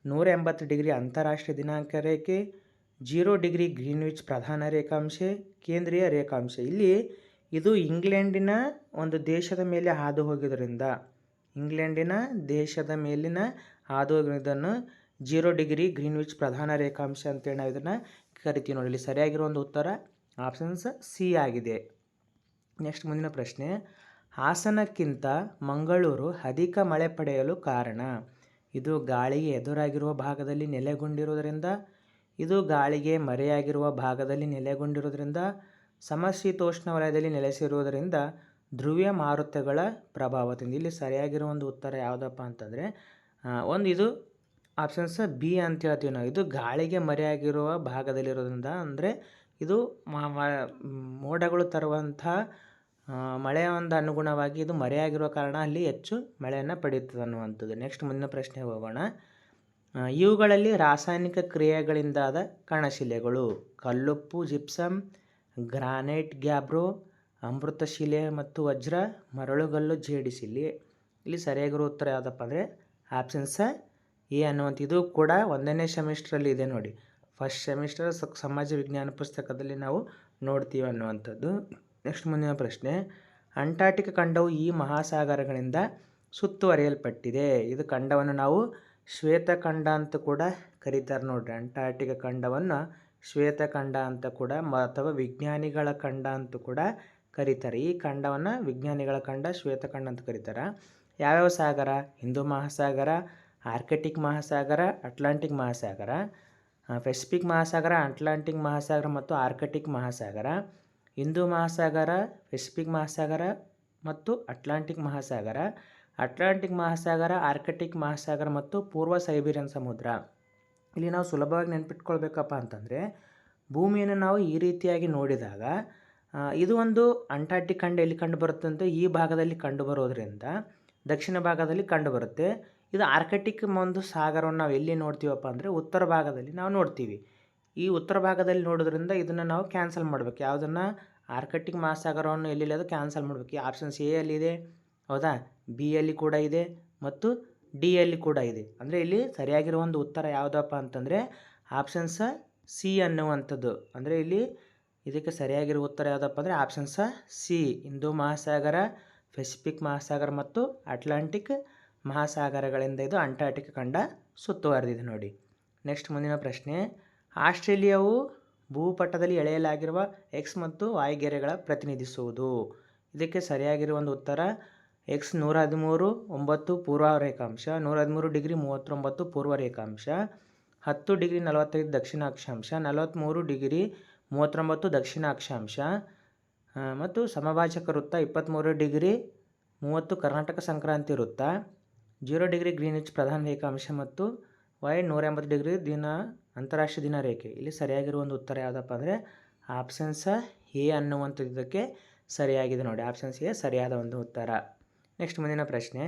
180 ಡಿಗ್ರಿ ಅಂತಾರಾಷ್ಟ್ರೀಯ ದಿನಾಂಕ ರೇಖೆ, 0 ಡಿಗ್ರಿ ಗ್ರೀನ್ವಿಚ್ ಪ್ರಧಾನ ರೇಖಾಂಶ, ಕೇಂದ್ರೀಯ ರೇಖಾಂಶ. ಇಲ್ಲಿ ಇದು ಇಂಗ್ಲೆಂಡಿನ ಒಂದು ದೇಶದ ಮೇಲೆ ಹಾದು ಹೋಗಿದ್ದರಿಂದ ಇದನ್ನು 0 ಡಿಗ್ರಿ ಗ್ರೀನ್ವಿಚ್ ಪ್ರಧಾನ ರೇಖಾಂಶ ಅಂತೇಳಿ ನಾವು ಇದನ್ನು ಕರಿತೀವಿ ನೋಡಿ. ಇಲ್ಲಿ ಸರಿಯಾಗಿರೋ ಒಂದು ಉತ್ತರ ಆಪ್ಷನ್ಸ್ ಸಿ ಆಗಿದೆ. ನೆಕ್ಸ್ಟ್ ಮುಂದಿನ ಪ್ರಶ್ನೆ. ಹಾಸನಕ್ಕಿಂತ ಮಂಗಳೂರು ಅಧಿಕ ಮಳೆ ಪಡೆಯಲು ಕಾರಣ? ಇದು ಗಾಳಿಗೆ ಎದುರಾಗಿರುವ ಭಾಗದಲ್ಲಿ ನೆಲೆಗೊಂಡಿರುವುದರಿಂದ, ಇದು ಗಾಳಿಗೆ ಮರೆಯಾಗಿರುವ ಭಾಗದಲ್ಲಿ ನೆಲೆಗೊಂಡಿರುವುದರಿಂದ, ಸಮಶೀತೋಷ್ಣ ವಲಯದಲ್ಲಿ ನೆಲೆಸಿರುವುದರಿಂದ, ಧ್ರುವೀಯ ಮಾರುತಗಳ ಪ್ರಭಾವದಿಂದ. ಇಲ್ಲಿ ಸರಿಯಾಗಿರುವ ಒಂದು ಉತ್ತರ ಯಾವುದಪ್ಪ ಅಂತಂದರೆ ಇದು ಆಪ್ಷನ್ಸ್ ಬಿ ಅಂತ ಹೇಳ್ತೀವಿ ನಾವು. ಇದು ಗಾಳಿಗೆ ಮರೆಯಾಗಿರುವ ಭಾಗದಲ್ಲಿರೋದ್ರಿಂದ, ಅಂದರೆ ಇದು ಮೋಡಗಳು ತರುವಂಥ ಮಳೆಯ ಒಂದು ಅನುಗುಣವಾಗಿ ಇದು ಮರೆಯಾಗಿರುವ ಕಾರಣ ಅಲ್ಲಿ ಹೆಚ್ಚು ಮಳೆಯನ್ನು ಪಡೆಯುತ್ತದೆ ಅನ್ನುವಂಥದ್ದು. ನೆಕ್ಸ್ಟ್ ಮುಂದಿನ ಪ್ರಶ್ನೆಗೆ ಹೋಗೋಣ. ಇವುಗಳಲ್ಲಿ ರಾಸಾಯನಿಕ ಕ್ರಿಯೆಗಳಿಂದಾದ ಕಣಶಿಲೆಗಳು: ಕಲ್ಲುಪ್ಪು, ಜಿಪ್ಸಮ್, ಗ್ರಾನೈಟ್, ಗ್ಯಾಬ್ರೋ, ಅಮೃತಶಿಲೆ ಮತ್ತು ವಜ್ರ, ಮರಳುಗಲ್ಲು, ಜೇಡಿಶಿಲೆ. ಇಲ್ಲಿ ಸರಿಯಾಗಿರೋ ಉತ್ತರ ಯಾವುದಪ್ಪ ಅಂದರೆ ಆಪ್ಷನ್ಸ್ ಎ ಅನ್ನುವಂಥ. ಇದು ಕೂಡ 1ನೇ ಸೆಮಿಸ್ಟ್ರಲ್ಲಿ ಇದೆ ನೋಡಿ. ಫಸ್ಟ್ ಸೆಮಿಸ್ಟರ್ ಸಮಾಜ ವಿಜ್ಞಾನ ಪುಸ್ತಕದಲ್ಲಿ ನಾವು ನೋಡ್ತೀವಿ ಅನ್ನುವಂಥದ್ದು. ನೆಕ್ಸ್ಟ್ ಮುಂದಿನ ಪ್ರಶ್ನೆ. ಅಂಟಾರ್ಟಿಕ್ ಖಂಡವು ಈ ಮಹಾಸಾಗರಗಳಿಂದ ಸುತ್ತುವರಿಯಲ್ಪಟ್ಟಿದೆ. ಇದು ಖಂಡವನ್ನು ನಾವು ಶ್ವೇತಖಂಡ ಅಂತ ಕೂಡ ಕರೀತಾರೆ ನೋಡ್ರಿ. ಅಂಟಾರ್ಟಿಕ್ ಖಂಡವನ್ನು ಶ್ವೇತಖಂಡ ಅಂತ ಕೂಡ ಅಥವಾ ವಿಜ್ಞಾನಿಗಳ ಖಂಡ ಅಂತ ಕೂಡ ಕರೀತಾರೆ. ಈ ಖಂಡವನ್ನು ವಿಜ್ಞಾನಿಗಳ ಖಂಡ, ಶ್ವೇತಖಂಡ ಅಂತ ಕರೀತಾರೆ. ಯಾವ್ಯಾವ ಸಾಗರ? ಹಿಂದೂ ಮಹಾಸಾಗರ, ಆರ್ಕಿಟಿಕ್ ಮಹಾಸಾಗರ, ಅಟ್ಲಾಂಟಿಕ್ ಮಹಾಸಾಗರ, ಪೆಸಿಫಿಕ್ ಮಹಾಸಾಗರ, ಅಟ್ಲಾಂಟಿಕ್ ಮಹಾಸಾಗರ ಮತ್ತು ಆರ್ಕಿಟಿಕ್ ಮಹಾಸಾಗರ. ಹಿಂದೂ ಮಹಾಸಾಗರ, ಪೆಸಿಫಿಕ್ ಮಹಾಸಾಗರ ಮತ್ತು ಅಟ್ಲಾಂಟಿಕ್ ಮಹಾಸಾಗರ. ಅಟ್ಲಾಂಟಿಕ್ ಮಹಾಸಾಗರ, ಆರ್ಕಿಟಿಕ್ ಮಹಾಸಾಗರ ಮತ್ತು ಪೂರ್ವ ಸೈಬೀರಿಯನ್ ಸಮುದ್ರ. ಇಲ್ಲಿ ನಾವು ಸುಲಭವಾಗಿ ನೆನ್ಪಿಟ್ಕೊಳ್ಬೇಕಪ್ಪ ಅಂತಂದರೆ, ಭೂಮಿಯನ್ನು ನಾವು ಈ ರೀತಿಯಾಗಿ ನೋಡಿದಾಗ ಇದು ಒಂದು ಅಂಟಾರ್ಟಿಕ್ ಖಂಡ ಎಲ್ಲಿ ಕಂಡು ಬರುತ್ತೆ ಅಂತ ಈ ಭಾಗದಲ್ಲಿ ಕಂಡು ಬರೋದ್ರಿಂದ ದಕ್ಷಿಣ ಭಾಗದಲ್ಲಿ ಕಂಡು ಬರುತ್ತೆ. ಇದು ಆರ್ಕಿಟಿಕ್ ಒಂದು ಸಾಗರವನ್ನು ನಾವು ಎಲ್ಲಿ ನೋಡ್ತೀವಪ್ಪ ಅಂದರೆ ಉತ್ತರ ಭಾಗದಲ್ಲಿ ನಾವು ನೋಡ್ತೀವಿ. ಈ ಉತ್ತರ ಭಾಗದಲ್ಲಿ ನೋಡೋದ್ರಿಂದ ಇದನ್ನು ನಾವು ಕ್ಯಾನ್ಸಲ್ ಮಾಡಬೇಕು. ಯಾವುದನ್ನು? ಆರ್ಕಿಟಿಕ್ ಮಹಾಸಾಗರವನ್ನು ಎಲ್ಲಿಲ್ಲ ಅದು ಕ್ಯಾನ್ಸಲ್ ಮಾಡಬೇಕು. ಈ ಆಪ್ಷನ್ಸ್ ಎ ಅಲ್ಲಿದೆ, ಹೌದಾ, ಬಿ ಯಲ್ಲಿ ಕೂಡ ಇದೆ ಮತ್ತು ಡಿ ಯಲ್ಲಿ ಕೂಡ ಇದೆ. ಅಂದರೆ ಇಲ್ಲಿ ಸರಿಯಾಗಿರೋ ಒಂದು ಉತ್ತರ ಯಾವುದಪ್ಪ ಅಂತಂದರೆ ಆಪ್ಷನ್ಸ್ ಸಿ ಅನ್ನುವಂಥದ್ದು. ಅಂದರೆ ಇಲ್ಲಿ ಇದಕ್ಕೆ ಸರಿಯಾಗಿರೋ ಉತ್ತರ ಯಾವುದಪ್ಪ ಅಂದರೆ ಆಪ್ಷನ್ಸ್ ಸಿ. ಹಿಂದೂ ಮಹಾಸಾಗರ, ಪೆಸಿಫಿಕ್ ಮಹಾಸಾಗರ ಮತ್ತು ಅಟ್ಲಾಂಟಿಕ್ ಮಹಾಸಾಗರಗಳಿಂದ ಇದು ಅಂಟಾರ್ಟಿಕ್ ಖಂಡ ಸುತ್ತುವರೆದಿದೆ ನೋಡಿ. ನೆಕ್ಸ್ಟ್ ಮುಂದಿನ ಪ್ರಶ್ನೆ. ಆಸ್ಟ್ರೇಲಿಯಾವು ಭೂಪಟದಲ್ಲಿ ಎಳೆಯಲಾಗಿರುವ ಎಕ್ಸ್ ಮತ್ತು ವಾಯ್ ಗೆರೆಗಳ ಪ್ರತಿನಿಧಿಸುವುದು. ಇದಕ್ಕೆ ಸರಿಯಾಗಿರುವ ಒಂದು ಉತ್ತರ ಎಕ್ಸ್ 113.9 ಪೂರ್ವ ರೇಖಾಂಶ, 113 ಡಿಗ್ರಿ 39 ಪೂರ್ವ ರೇಖಾಂಶ, 10 ಡಿಗ್ರಿ 45 ದಕ್ಷಿಣ ಅಕ್ಷಾಂಶ, 43 ಡಿಗ್ರಿ 39 ದಕ್ಷಿಣ ಅಕ್ಷಾಂಶ ಮತ್ತು ಸಮಭಾಜಕ ವೃತ್ತ 23 ಡಿಗ್ರಿ 30 ಕರ್ನಾಟಕ ಸಂಕ್ರಾಂತಿ ವೃತ್ತ, 0 ಡಿಗ್ರಿ ಗ್ರೀನಿಚ್ ಪ್ರಧಾನ ರೇಖಾಂಶ ಮತ್ತು ವೈ 180 ಡಿಗ್ರಿ ಅಂತಾರಾಷ್ಟ್ರೀಯ ದಿನ ರೇಖೆ. ಇಲ್ಲಿ ಸರಿಯಾಗಿರುವ ಒಂದು ಉತ್ತರ ಯಾವುದಪ್ಪ ಅಂದರೆ ಆಪ್ಷನ್ಸ್ ಎ ಅನ್ನುವಂಥದ್ದು ಇದಕ್ಕೆ ಸರಿಯಾಗಿದೆ ನೋಡಿ. ಆಪ್ಷನ್ಸ್ ಎ ಸರಿಯಾದ ಒಂದು ಉತ್ತರ. ನೆಕ್ಸ್ಟ್ ಮುಂದಿನ ಪ್ರಶ್ನೆ.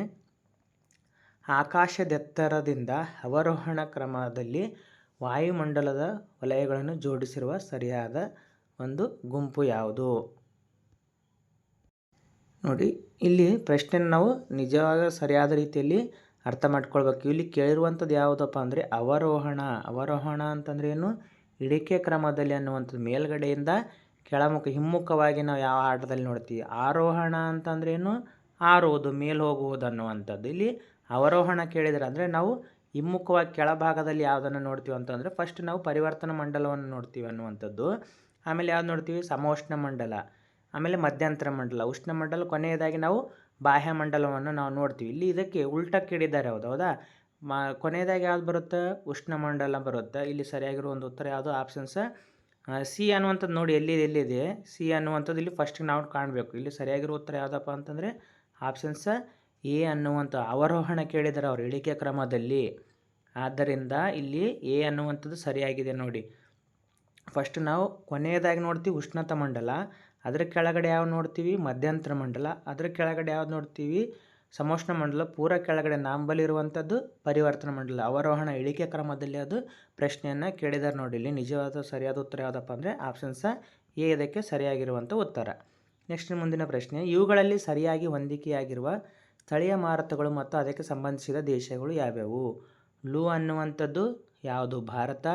ಆಕಾಶದೆತ್ತರದಿಂದ ಅವರೋಹಣ ಕ್ರಮದಲ್ಲಿ ವಾಯುಮಂಡಲದ ವಲಯಗಳನ್ನು ಜೋಡಿಸಿರುವ ಸರಿಯಾದ ಒಂದು ಗುಂಪು ಯಾವುದು? ನೋಡಿ, ಇಲ್ಲಿ ಪ್ರಶ್ನೆಯನ್ನು ನಾವು ನಿಜವಾಗ ಸರಿಯಾದ ರೀತಿಯಲ್ಲಿ ಅರ್ಥ ಮಾಡ್ಕೊಳ್ಬೇಕು. ಇಲ್ಲಿ ಕೇಳಿರುವಂಥದ್ದು ಯಾವುದಪ್ಪ ಅಂದರೆ ಅವರೋಹಣ ಅಂತಂದ್ರೆ ಏನು? ಇಳಿಕೆ ಕ್ರಮದಲ್ಲಿ ಅನ್ನುವಂಥದ್ದು. ಮೇಲ್ಗಡೆಯಿಂದ ಹಿಮ್ಮುಖವಾಗಿ ನಾವು ಯಾವ ಆಟದಲ್ಲಿ ನೋಡ್ತೀವಿ. ಆರೋಹಣ ಅಂತಂದ್ರೆ ಏನು? ಆರುವುದು, ಮೇಲೆ ಹೋಗುವುದು ಅನ್ನುವಂಥದ್ದು. ಇಲ್ಲಿ ಅವರೋಹಣ ಕೇಳಿದರೆ ಅಂದರೆ ನಾವು ಹಿಮ್ಮುಖವಾಗಿ ಕೆಳಭಾಗದಲ್ಲಿ ಯಾವುದನ್ನು ನೋಡ್ತೀವಿ ಅಂತಂದರೆ ಫಸ್ಟ್ ನಾವು ಪರಿವರ್ತನ ಮಂಡಲವನ್ನು ನೋಡ್ತೀವಿ ಅನ್ನುವಂಥದ್ದು. ಆಮೇಲೆ ಯಾವ್ದು ನೋಡ್ತೀವಿ? ಸಮೋಷ್ಣ ಮಂಡಲ, ಆಮೇಲೆ ಮಧ್ಯಂತರ ಮಂಡಲ, ಉಷ್ಣಮಂಡಲ, ಕೊನೆಯದಾಗಿ ನಾವು ಬಾಹ್ಯ ಮಂಡಲವನ್ನು ನಾವು ನೋಡ್ತೀವಿ. ಇಲ್ಲಿ ಇದಕ್ಕೆ ಉಲ್ಟಾ ಕೇಳಿದ್ದಾರೆ. ಹೌದಾ? ಕೊನೆಯದಾಗಿ ಯಾವ್ದು ಬರುತ್ತೆ? ಉಷ್ಣಮಂಡಲ ಬರುತ್ತೆ. ಇಲ್ಲಿ ಸರಿಯಾಗಿರೋ ಒಂದು ಉತ್ತರ ಯಾವುದು? ಆಪ್ಷನ್ಸ್ ಸಿ ಅನ್ನುವಂಥದ್ದು. ನೋಡಿ ಎಲ್ಲಿದೆ ಸಿ ಅನ್ನುವಂಥದ್ದು ಇಲ್ಲಿ ಫಸ್ಟ್ ನಾವು ಕಾಣಬೇಕು. ಇಲ್ಲಿ ಸರಿಯಾಗಿರೋ ಉತ್ತರ ಯಾವುದಪ್ಪ ಅಂತಂದರೆ ಆಪ್ಷನ್ಸ್ ಎ ಅನ್ನುವಂಥ. ಅವರೋಹಣ ಕೇಳಿದ್ದಾರೆ ಅವರು ಇಳಿಕೆ ಕ್ರಮದಲ್ಲಿ. ಆದ್ದರಿಂದ ಇಲ್ಲಿ ಎ ಅನ್ನುವಂಥದ್ದು ಸರಿಯಾಗಿದೆ ನೋಡಿ. ಫಸ್ಟ್ ನಾವು ಕೊನೆಯದಾಗಿ ನೋಡ್ತೀವಿ ಉಷ್ಣತ ಮಂಡಲ, ಅದರ ಕೆಳಗಡೆ ಯಾವ್ದು ನೋಡ್ತೀವಿ? ಮಧ್ಯಂತರ ಮಂಡಲ, ಅದರ ಕೆಳಗಡೆ ಯಾವ್ದು ನೋಡ್ತೀವಿ? ಸಮೋಷ್ಣ ಮಂಡಲ, ಪೂರ ಕೆಳಗಡೆ ನಾಂಬಲಿರುವಂಥದ್ದು ಪರಿವರ್ತನ ಮಂಡಲ. ಅವರೋಹಣ ಇಳಿಕೆ ಕ್ರಮದಲ್ಲಿ ಅದು ಪ್ರಶ್ನೆಯನ್ನು ಕೇಳಿದ್ದಾರೆ ನೋಡಿ. ಇಲ್ಲಿ ನಿಜವಾದ ಸರಿಯಾದ ಉತ್ತರ ಯಾವುದಪ್ಪ ಅಂದರೆ ಆಪ್ಷನ್ಸ್ ಎ ಇದಕ್ಕೆ ಸರಿಯಾಗಿರುವಂಥ ಉತ್ತರ. ನೆಕ್ಸ್ಟ್ ಮುಂದಿನ ಪ್ರಶ್ನೆ. ಇವುಗಳಲ್ಲಿ ಸರಿಯಾಗಿ ಹೊಂದಿಕೆಯಾಗಿರುವ ಸ್ಥಳೀಯ ಮಾರುತಗಳು ಮತ್ತು ಅದಕ್ಕೆ ಸಂಬಂಧಿಸಿದ ದೇಶಗಳು ಯಾವ್ಯಾವು? ಲೂ ಅನ್ನುವಂಥದ್ದು ಯಾವುದು? ಭಾರತ.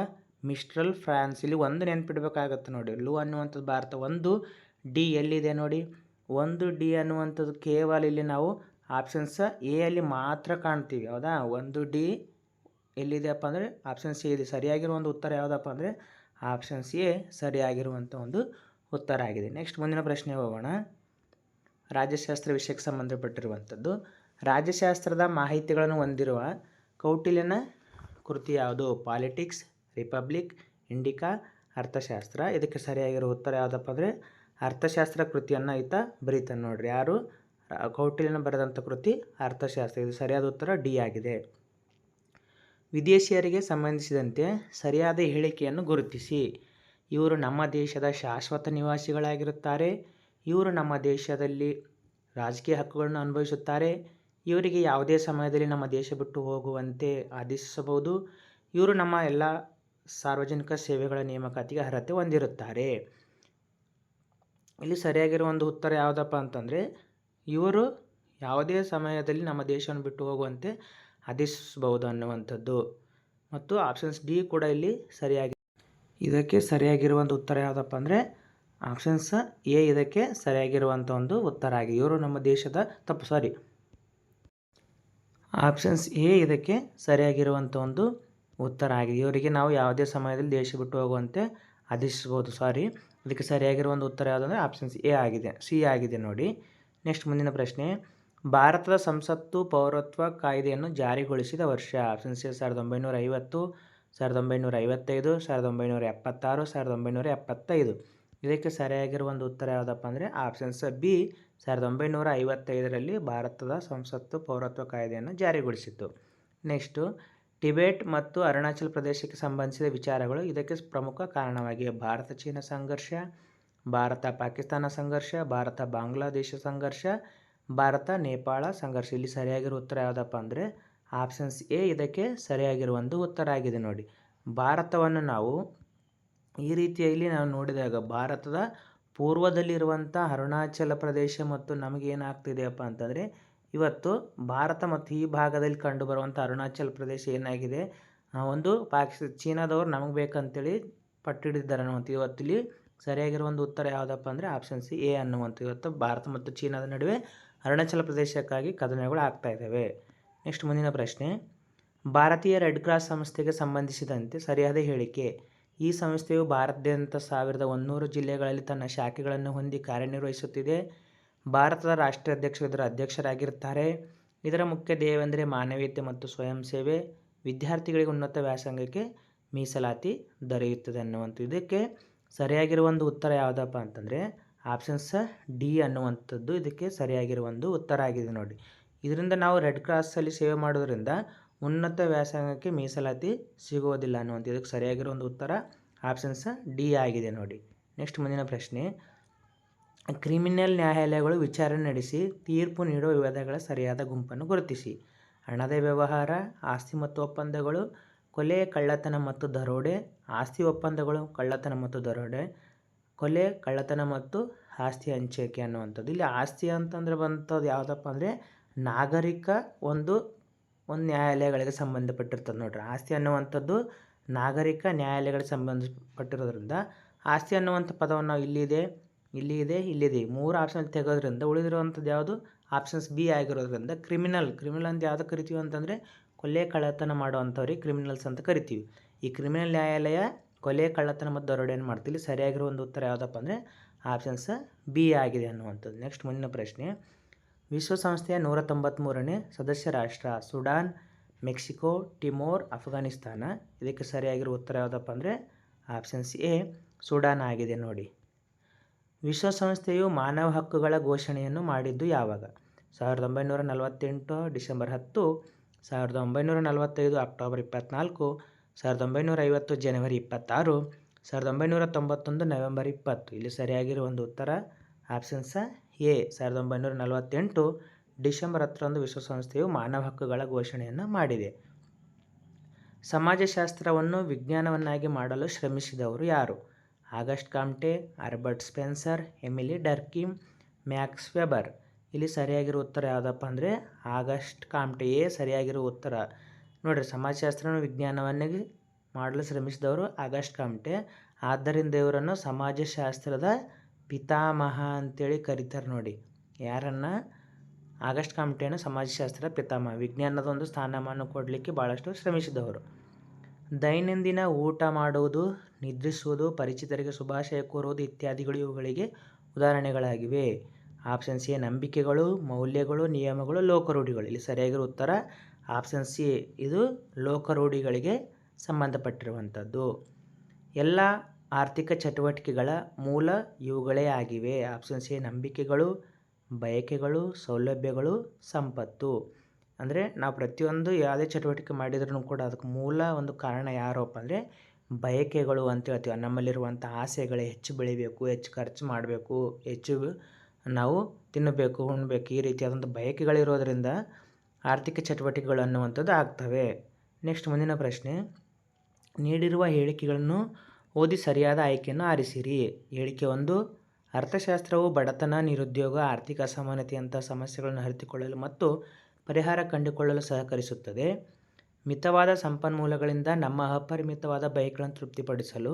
Mistral France. ಇಲ್ಲಿ ಒಂದು ನೆನ್ಪಿಡ್ಬೇಕಾಗತ್ತೆ ನೋಡಿ. ಲೂ ಅನ್ನುವಂಥದ್ದು ಭಾರತ. ಒಂದು ಡಿ ಎಲ್ಲಿದೆ ನೋಡಿ? ಒಂದು ಡಿ ಅನ್ನುವಂಥದ್ದು ಕೇವಲ ಇಲ್ಲಿ ನಾವು ಆಪ್ಷನ್ಸ್ ಎ ಅಲ್ಲಿ ಮಾತ್ರ ಕಾಣ್ತೀವಿ. ಹೌದಾ? ಒಂದು ಡಿ ಎಲ್ಲಿದೆಯಪ್ಪ ಅಂದರೆ ಆಪ್ಷನ್ಸ್ ಎ ಇದೆ. ಸರಿಯಾಗಿರುವ ಒಂದು ಉತ್ತರ ಯಾವುದಪ್ಪ ಅಂದರೆ ಆಪ್ಷನ್ಸ್ ಎ ಸರಿಯಾಗಿರುವಂಥ ಒಂದು ಉತ್ತರ ಆಗಿದೆ. ನೆಕ್ಸ್ಟ್ ಮುಂದಿನ ಪ್ರಶ್ನೆ ಹೋಗೋಣ. ರಾಜ್ಯಶಾಸ್ತ್ರ ವಿಷಯಕ್ಕೆ ಸಂಬಂಧಪಟ್ಟಿರುವಂಥದ್ದು. ರಾಜ್ಯಶಾಸ್ತ್ರದ ಮಾಹಿತಿಗಳನ್ನು ಹೊಂದಿರುವ ಕೌಟಿಲ್ಯನ ಕೃತಿ ಯಾವುದು? ಪಾಲಿಟಿಕ್ಸ್, ರಿಪಬ್ಲಿಕ್, ಇಂಡಿಕಾ, ಅರ್ಥಶಾಸ್ತ್ರ. ಇದಕ್ಕೆ ಸರಿಯಾಗಿರೋ ಉತ್ತರ ಯಾವುದಪ್ಪ ಅಂದರೆ ಅರ್ಥಶಾಸ್ತ್ರ ಕೃತಿಯನ್ನು ಈತ ಬರೀತಾನೆ ನೋಡ್ರಿ. ಯಾರು? ಕೌಟಿಲ್ಯನ ಬರೆದಂಥ ಕೃತಿ ಅರ್ಥಶಾಸ್ತ್ರ. ಇದು ಸರಿಯಾದ ಉತ್ತರ ಡಿ ಆಗಿದೆ. ವಿದೇಶಿಯರಿಗೆ ಸಂಬಂಧಿಸಿದಂತೆ ಸರಿಯಾದ ಹೇಳಿಕೆಯನ್ನು ಗುರುತಿಸಿ. ಇವರು ನಮ್ಮ ದೇಶದ ಶಾಶ್ವತ ನಿವಾಸಿಗಳಾಗಿರುತ್ತಾರೆ. ಇವರು ನಮ್ಮ ದೇಶದಲ್ಲಿ ರಾಜಕೀಯ ಹಕ್ಕುಗಳನ್ನು ಅನುಭವಿಸುತ್ತಾರೆ. ಇವರಿಗೆ ಯಾವುದೇ ಸಮಯದಲ್ಲಿ ನಮ್ಮ ದೇಶ ಬಿಟ್ಟು ಹೋಗುವಂತೆ ಆದೇಶಿಸಬಹುದು. ಇವರು ನಮ್ಮ ಎಲ್ಲ ಸಾರ್ವಜನಿಕ ಸೇವೆಗಳ ನೇಮಕಾತಿಗೆ ಅರ್ಹತೆ ಹೊಂದಿರುತ್ತಾರೆ. ಇಲ್ಲಿ ಸರಿಯಾಗಿರುವ ಒಂದು ಉತ್ತರ ಯಾವುದಪ್ಪ ಅಂತಂದರೆ ಇವರು ಯಾವುದೇ ಸಮಯದಲ್ಲಿ ನಮ್ಮ ದೇಶವನ್ನು ಬಿಟ್ಟು ಹೋಗುವಂತೆ ಆದೇಶಿಸಬಹುದು ಅನ್ನುವಂಥದ್ದು. ಮತ್ತು ಆಪ್ಷನ್ಸ್ ಡಿ ಕೂಡ ಇಲ್ಲಿ ಸರಿಯಾಗಿ. ಇದಕ್ಕೆ ಸರಿಯಾಗಿರುವಂಥ ಉತ್ತರ ಯಾವುದಪ್ಪ ಅಂದರೆ ಆಪ್ಷನ್ಸ್ ಎ ಇದಕ್ಕೆ ಸರಿಯಾಗಿರುವಂಥ ಒಂದು ಉತ್ತರ ಆಗಿದೆ. ಇವರು ನಮ್ಮ ದೇಶದ ಆಪ್ಷನ್ಸ್ ಎ ಇದಕ್ಕೆ ಸರಿಯಾಗಿರುವಂಥ ಒಂದು ಉತ್ತರ ಆಗಿದೆ. ಇವರಿಗೆ ನಾವು ಯಾವುದೇ ಸಮಯದಲ್ಲಿ ದೇಶ ಬಿಟ್ಟು ಹೋಗುವಂತೆ ಆದೇಶಿಸಬಹುದು. ಇದಕ್ಕೆ ಸರಿಯಾಗಿರುವ ಒಂದು ಉತ್ತರ ಯಾವುದಂದರೆ ಆಪ್ಷನ್ಸ್ ಎ ಆಗಿದೆ, ಸಿ ಆಗಿದೆ ನೋಡಿ. ನೆಕ್ಸ್ಟ್ ಮುಂದಿನ ಪ್ರಶ್ನೆ. ಭಾರತದ ಸಂಸತ್ತು ಪೌರತ್ವ ಕಾಯ್ದೆಯನ್ನು ಜಾರಿಗೊಳಿಸಿದ ವರ್ಷ? Options A 1950, 1955, 1976, 1975. ಇದಕ್ಕೆ ಸರಿಯಾಗಿರುವ ಒಂದು ಉತ್ತರ ಯಾವುದಪ್ಪ ಅಂದರೆ ಆಪ್ಷನ್ಸ್ ಬಿ 1955ರಲ್ಲಿ ಭಾರತದ ಸಂಸತ್ತು ಪೌರತ್ವ ಕಾಯ್ದೆಯನ್ನು ಜಾರಿಗೊಳಿಸಿತು. ನೆಕ್ಸ್ಟು ಟಿಬೆಟ್ ಮತ್ತು ಅರುಣಾಚಲ ಪ್ರದೇಶಕ್ಕೆ ಸಂಬಂಧಿಸಿದ ವಿಚಾರಗಳು ಇದಕ್ಕೆ ಪ್ರಮುಖ ಕಾರಣವಾಗಿವೆ. ಭಾರತ ಚೀನಾ ಸಂಘರ್ಷ, ಭಾರತ ಪಾಕಿಸ್ತಾನ ಸಂಘರ್ಷ, ಭಾರತ ಬಾಂಗ್ಲಾದೇಶ ಸಂಘರ್ಷ, ಭಾರತ ನೇಪಾಳ ಸಂಘರ್ಷ. ಇಲ್ಲಿ ಸರಿಯಾಗಿರೋ ಉತ್ತರ ಯಾವುದಪ್ಪ ಅಂದರೆ ಆಪ್ಷನ್ಸ್ ಎ ಇದಕ್ಕೆ ಸರಿಯಾಗಿರುವ ಒಂದು ಉತ್ತರ ಆಗಿದೆ ನೋಡಿ. ಭಾರತವನ್ನು ನಾವು ಈ ರೀತಿಯಲ್ಲಿ ನಾವು ನೋಡಿದಾಗ ಭಾರತದ ಪೂರ್ವದಲ್ಲಿರುವಂಥ ಅರುಣಾಚಲ ಪ್ರದೇಶ ಮತ್ತು ನಮಗೇನಾಗ್ತಿದೆಯಪ್ಪ ಅಂತಂದರೆ ಇವತ್ತು ಭಾರತ ಮತ್ತು ಈ ಭಾಗದಲ್ಲಿ ಕಂಡುಬರುವಂಥ ಅರುಣಾಚಲ ಪ್ರದೇಶ ಏನಾಗಿದೆ, ಒಂದು ಚೀನಾದವ್ರು ನಮಗೆ ಬೇಕಂತೇಳಿ ಪಟ್ಟಿಡಿದ್ದಾರೆ ಅನ್ನುವಂಥ. ಇವತ್ತು ಇಲ್ಲಿ ಸರಿಯಾಗಿರುವ ಒಂದು ಉತ್ತರ ಯಾವುದಪ್ಪ ಅಂದರೆ ಆಪ್ಷನ್ಸ್ ಎ ಅನ್ನುವಂಥ. ಇವತ್ತು ಭಾರತ ಮತ್ತು ಚೀನಾದ ನಡುವೆ ಅರುಣಾಚಲ ಪ್ರದೇಶಕ್ಕಾಗಿ ಕದನಗಳು ಆಗ್ತಾ ಇದ್ದಾವೆ. ನೆಕ್ಸ್ಟ್ ಮುಂದಿನ ಪ್ರಶ್ನೆ. ಭಾರತೀಯ ರೆಡ್ ಕ್ರಾಸ್ ಸಂಸ್ಥೆಗೆ ಸಂಬಂಧಿಸಿದಂತೆ ಸರಿಯಾದ ಹೇಳಿಕೆ. ಈ ಸಂಸ್ಥೆಯು ಭಾರತದಾದ್ಯಂತ 1100 ಜಿಲ್ಲೆಗಳಲ್ಲಿ ತನ್ನ ಶಾಖೆಗಳನ್ನು ಹೊಂದಿ ಕಾರ್ಯನಿರ್ವಹಿಸುತ್ತಿದೆ. ಭಾರತದ ರಾಷ್ಟ್ರೀಯ ಅಧ್ಯಕ್ಷರು ಇದರ ಅಧ್ಯಕ್ಷರಾಗಿರ್ತಾರೆ. ಇದರ ಮುಖ್ಯ ಧ್ಯೇಯವೆಂದರೆ ಮಾನವೀಯತೆ ಮತ್ತು ಸ್ವಯಂ ಸೇವೆ. ವಿದ್ಯಾರ್ಥಿಗಳಿಗೆ ಉನ್ನತ ವ್ಯಾಸಂಗಕ್ಕೆ ಮೀಸಲಾತಿ ದೊರೆಯುತ್ತದೆ ಅನ್ನುವಂಥ. ಇದಕ್ಕೆ ಸರಿಯಾಗಿರುವ ಒಂದು ಉತ್ತರ ಯಾವುದಪ್ಪ ಅಂತಂದರೆ ಆಪ್ಷನ್ಸ್ ಡಿ ಅನ್ನುವಂಥದ್ದು ಇದಕ್ಕೆ ಸರಿಯಾಗಿರುವ ಒಂದು ಉತ್ತರ ಆಗಿದೆ ನೋಡಿ. ಇದರಿಂದ ನಾವು ರೆಡ್ ಕ್ರಾಸಲ್ಲಿ ಸೇವೆ ಮಾಡೋದ್ರಿಂದ ಉನ್ನತ ವ್ಯಾಸಂಗಕ್ಕೆ ಮೀಸಲಾತಿ ಸಿಗೋದಿಲ್ಲ ಅನ್ನುವಂಥ. ಇದಕ್ಕೆ ಸರಿಯಾಗಿರೋ ಒಂದು ಉತ್ತರ ಆಪ್ಷನ್ಸ್ ಡಿ ಆಗಿದೆ ನೋಡಿ. ನೆಕ್ಸ್ಟ್ ಮುಂದಿನ ಪ್ರಶ್ನೆ. ಕ್ರಿಮಿನಲ್ ನ್ಯಾಯಾಲಯಗಳು ವಿಚಾರಣೆ ನಡೆಸಿ ತೀರ್ಪು ನೀಡುವ ವಿವಾದಗಳ ಸರಿಯಾದ ಗುಂಪನ್ನು ಗುರುತಿಸಿ. ಹಣದ ವ್ಯವಹಾರ, ಆಸ್ತಿ ಮತ್ತು ಒಪ್ಪಂದಗಳು, ಕೊಲೆ, ಕಳ್ಳತನ ಮತ್ತು ದರೋಡೆ. ಆಸ್ತಿ ಒಪ್ಪಂದಗಳು, ಕಳ್ಳತನ ಮತ್ತು ದರೋಡೆ, ಕೊಲೆ, ಕಳ್ಳತನ ಮತ್ತು ಆಸ್ತಿ ಹಂಚಿಕೆ ಅನ್ನುವಂಥದ್ದು. ಇಲ್ಲಿ ಆಸ್ತಿ ಅಂತಂದರೆ ಬಂಥದ್ದು ಯಾವುದಪ್ಪ ಅಂದರೆ ನಾಗರಿಕ ಒಂದು ನ್ಯಾಯಾಲಯಗಳಿಗೆ ಸಂಬಂಧಪಟ್ಟಿರ್ತದೆ ನೋಡ್ರಿ. ಆಸ್ತಿ ಅನ್ನುವಂಥದ್ದು ನಾಗರಿಕ ನ್ಯಾಯಾಲಯಗಳಿಗೆ ಸಂಬಂಧಪಟ್ಟಿರೋದ್ರಿಂದ ಆಸ್ತಿ ಅನ್ನುವಂಥ ಪದವನ್ನು ನಾವು ಇಲ್ಲಿದೆ 3 ಆಪ್ಷನ್ ತೆಗೋದ್ರಿಂದ ಉಳಿದಿರುವಂಥದ್ದು ಯಾವುದು ಆಪ್ಷನ್ಸ್ ಬಿ ಆಗಿರೋದ್ರಿಂದ ಕ್ರಿಮಿನಲ್ ಅಂತ ಯಾವುದು ಕರಿತೀವಿ ಅಂತಂದರೆ ಕೊಲೆ ಕಳ್ಳತನ ಮಾಡುವಂಥವ್ರಿಗೆ ಕ್ರಿಮಿನಲ್ಸ್ ಅಂತ ಕರಿತೀವಿ. ಈ ಕ್ರಿಮಿನಲ್ ನ್ಯಾಯಾಲಯ ಕೊಲೆ, ಕಳ್ಳತನ ಮತ್ತು ದರೋಡೆಯನ್ನು ಮಾಡ್ತೀವಿ. ಸರಿಯಾಗಿರೋ ಒಂದು ಉತ್ತರ ಯಾವುದಪ್ಪ ಅಂದರೆ ಆಪ್ಷನ್ಸ್ ಬಿ ಆಗಿದೆ ಅನ್ನುವಂಥದ್ದು. ನೆಕ್ಸ್ಟ್ ಮುಂದಿನ ಪ್ರಶ್ನೆ. ವಿಶ್ವಸಂಸ್ಥೆಯ 193ನೇ ಸದಸ್ಯ ರಾಷ್ಟ್ರ? Sudan, Mexico, Timor, Afghanistan. ಇದಕ್ಕೆ ಸರಿಯಾಗಿರೋ ಉತ್ತರ ಯಾವುದಪ್ಪ ಅಂದರೆ ಆಪ್ಷನ್ಸ್ ಎ ಸುಡಾನ್ ಆಗಿದೆ ನೋಡಿ. ವಿಶ್ವಸಂಸ್ಥೆಯು ಮಾನವ ಹಕ್ಕುಗಳ ಘೋಷಣೆಯನ್ನು ಮಾಡಿದ್ದು ಯಾವಾಗ? 1948 ಡಿಸೆಂಬರ್ 10, 1945 ಅಕ್ಟೋಬರ್ 24, 1950 ಜನವರಿ 26, 1991 ನವೆಂಬರ್ 20. ಇಲ್ಲಿ ಸರಿಯಾಗಿರೋ ಒಂದು ಉತ್ತರ ಆಪ್ಷನ್ಸ್ ಎ 1948 ಡಿಸೆಂಬರ್ 10ರಂದು ವಿಶ್ವಸಂಸ್ಥೆಯು ಮಾನವ ಹಕ್ಕುಗಳ ಘೋಷಣೆಯನ್ನು ಮಾಡಿದೆ. ಸಮಾಜಶಾಸ್ತ್ರವನ್ನು ವಿಜ್ಞಾನವನ್ನಾಗಿ ಮಾಡಲು ಶ್ರಮಿಸಿದವರು ಯಾರು? August Kamte, Albert Spencer, Emily Durkheim, Max weber. ಇಲ್ಲಿ ಸರಿಯಾಗಿರೋ ಉತ್ತರ ಯಾವುದಪ್ಪ ಅಂದರೆ ಆಗಸ್ಟ್ ಕಾಮ್ಟೆಯೇ ಸರಿಯಾಗಿರೋ ಉತ್ತರ ನೋಡಿರಿ. ಸಮಾಜಶಾಸ್ತ್ರವನ್ನು ವಿಜ್ಞಾನವನ್ನಾಗಿ ಮಾಡಲು ಶ್ರಮಿಸಿದವರು ಆಗಸ್ಟ್ ಕಾಮ್ಟೆ. ಆದ್ದರಿಂದ ಇವರನ್ನು ಸಮಾಜಶಾಸ್ತ್ರದ ಪಿತಾಮಹ ಅಂತೇಳಿ ಕರೀತಾರೆ ನೋಡಿ. ಯಾರನ್ನು? ಆಗಸ್ಟ್ ಕಾಮ್ಟೆಯನ್ನು ಸಮಾಜಶಾಸ್ತ್ರದ ಪಿತಾಮಹ, ವಿಜ್ಞಾನದ ಒಂದು ಸ್ಥಾನಮಾನ ಕೊಡಲಿಕ್ಕೆ ಭಾಳಷ್ಟು ಶ್ರಮಿಸಿದವರು. ದೈನಂದಿನ ಊಟ ಮಾಡುವುದು, ನಿದ್ರಿಸುವುದು, ಪರಿಚಿತರಿಗೆ ಶುಭಾಶಯ ಕೋರುವುದು ಇತ್ಯಾದಿಗಳು ಇವುಗಳಿಗೆ ಉದಾಹರಣೆಗಳಾಗಿವೆ. ಆಪ್ಷನ್ಸ್ ಎ ನಂಬಿಕೆಗಳು, ಮೌಲ್ಯಗಳು, ನಿಯಮಗಳು, ಲೋಕರೂಢಿಗಳು. ಇಲ್ಲಿ ಸರಿಯಾಗಿರೋ ಉತ್ತರ ಆಪ್ಷನ್ ಸಿ ಇದು ಲೋಕರೂಢಿಗಳಿಗೆ ಸಂಬಂಧಪಟ್ಟಿರುವಂಥದ್ದು. ಎಲ್ಲ ಆರ್ಥಿಕ ಚಟುವಟಿಕೆಗಳ ಮೂಲ ಇವುಗಳೇ ಆಗಿವೆ. ಆಪ್ಷನ್ ಸಿ ನಂಬಿಕೆಗಳು, ಬಯಕೆಗಳು, ಸೌಲಭ್ಯಗಳು, ಸಂಪತ್ತು. ಅಂದರೆ ನಾವು ಪ್ರತಿಯೊಂದು ಯಾವುದೇ ಚಟುವಟಿಕೆ ಮಾಡಿದ್ರೂ ಕೂಡ ಅದಕ್ಕೆ ಮೂಲ ಒಂದು ಕಾರಣ ಯಾರಪ್ಪ ಅಂದರೆ ಬಯಕೆಗಳು ಅಂತ ಹೇಳ್ತೀವಿ. ನಮ್ಮಲ್ಲಿರುವಂಥ ಆಸೆಗಳೇ ಹೆಚ್ಚು ಬೆಳಿಬೇಕು, ಹೆಚ್ಚು ಖರ್ಚು ಮಾಡಬೇಕು, ಹೆಚ್ಚು ನಾವು ತಿನ್ನಬೇಕು, ಉಣ್ಣಬೇಕು, ಈ ರೀತಿಯಾದಂಥ ಬಯಕೆಗಳಿರೋದರಿಂದ ಆರ್ಥಿಕ ಚಟುವಟಿಕೆಗಳು ಅನ್ನುವಂಥದ್ದು ಆಗ್ತವೆ. ನೆಕ್ಸ್ಟ್ ಮುಂದಿನ ಪ್ರಶ್ನೆ, ನೀಡಿರುವ ಹೇಳಿಕೆಗಳನ್ನು ಓದಿ ಸರಿಯಾದ ಆಯ್ಕೆಯನ್ನು ಆರಿಸಿರಿ. ಹೇಳಿಕೆ 1, ಅರ್ಥಶಾಸ್ತ್ರವು ಬಡತನ, ನಿರುದ್ಯೋಗ, ಆರ್ಥಿಕ ಅಸಮಾನತೆಯಂಥ ಸಮಸ್ಯೆಗಳನ್ನು ಅರಿತುಕೊಳ್ಳಲು ಮತ್ತು ಪರಿಹಾರ ಕಂಡುಕೊಳ್ಳಲು ಸಹಕರಿಸುತ್ತದೆ. ಮಿತವಾದ ಸಂಪನ್ಮೂಲಗಳಿಂದ ನಮ್ಮ ಅಪರಿಮಿತವಾದ ಬಯಕೆಗಳನ್ನು ತೃಪ್ತಿಪಡಿಸಲು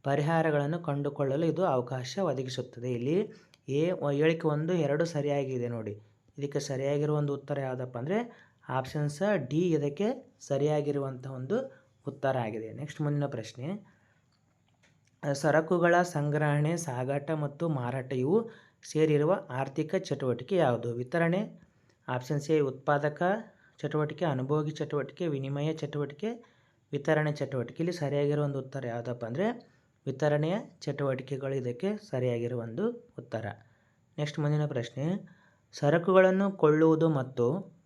ಪರಿಹಾರಗಳನ್ನು ಕಂಡುಕೊಳ್ಳಲು ಇದು ಅವಕಾಶ ಒದಗಿಸುತ್ತದೆ. ಇಲ್ಲಿ ಹೇಳಿಕೆ 1, 2 ಸರಿಯಾಗಿದೆ ನೋಡಿ. ಇದಕ್ಕೆ ಸರಿಯಾಗಿರುವ ಒಂದು ಉತ್ತರ ಯಾವುದಪ್ಪ ಅಂದರೆ ಆಪ್ಷನ್ಸ್ ಡಿ ಇದಕ್ಕೆ ಸರಿಯಾಗಿರುವಂಥ ಒಂದು ಉತ್ತರ ಆಗಿದೆ. ನೆಕ್ಸ್ಟ್ ಮುಂದಿನ ಪ್ರಶ್ನೆ, ಸರಕುಗಳ ಸಂಗ್ರಹಣೆ, ಸಾಗಾಟ ಮತ್ತು ಮಾರಾಟ ಇವು ಸೇರಿರುವ ಆರ್ಥಿಕ ಚಟುವಟಿಕೆ ಯಾವುದು? ವಿತರಣೆ. ಆಪ್ಷನ್ ಸಿ ಉತ್ಪಾದಕ ಚಟುವಟಿಕೆ, ಅನುಭೋಗಿ ಚಟುವಟಿಕೆ, ವಿನಿಮಯ ಚಟುವಟಿಕೆ, ವಿತರಣೆ ಚಟುವಟಿಕೆ. ಇಲ್ಲಿ ಸರಿಯಾಗಿರೋ ಒಂದು ಉತ್ತರ ಯಾವುದಪ್ಪ ಅಂದರೆ ವಿತರಣೆಯ ಚಟುವಟಿಕೆಗಳು ಇದಕ್ಕೆ ಸರಿಯಾಗಿರುವ ಒಂದು ಉತ್ತರ. ನೆಕ್ಸ್ಟ್ ಮುಂದಿನ ಪ್ರಶ್ನೆ, ಸರಕುಗಳನ್ನು ಕೊಳ್ಳುವುದು ಮತ್ತು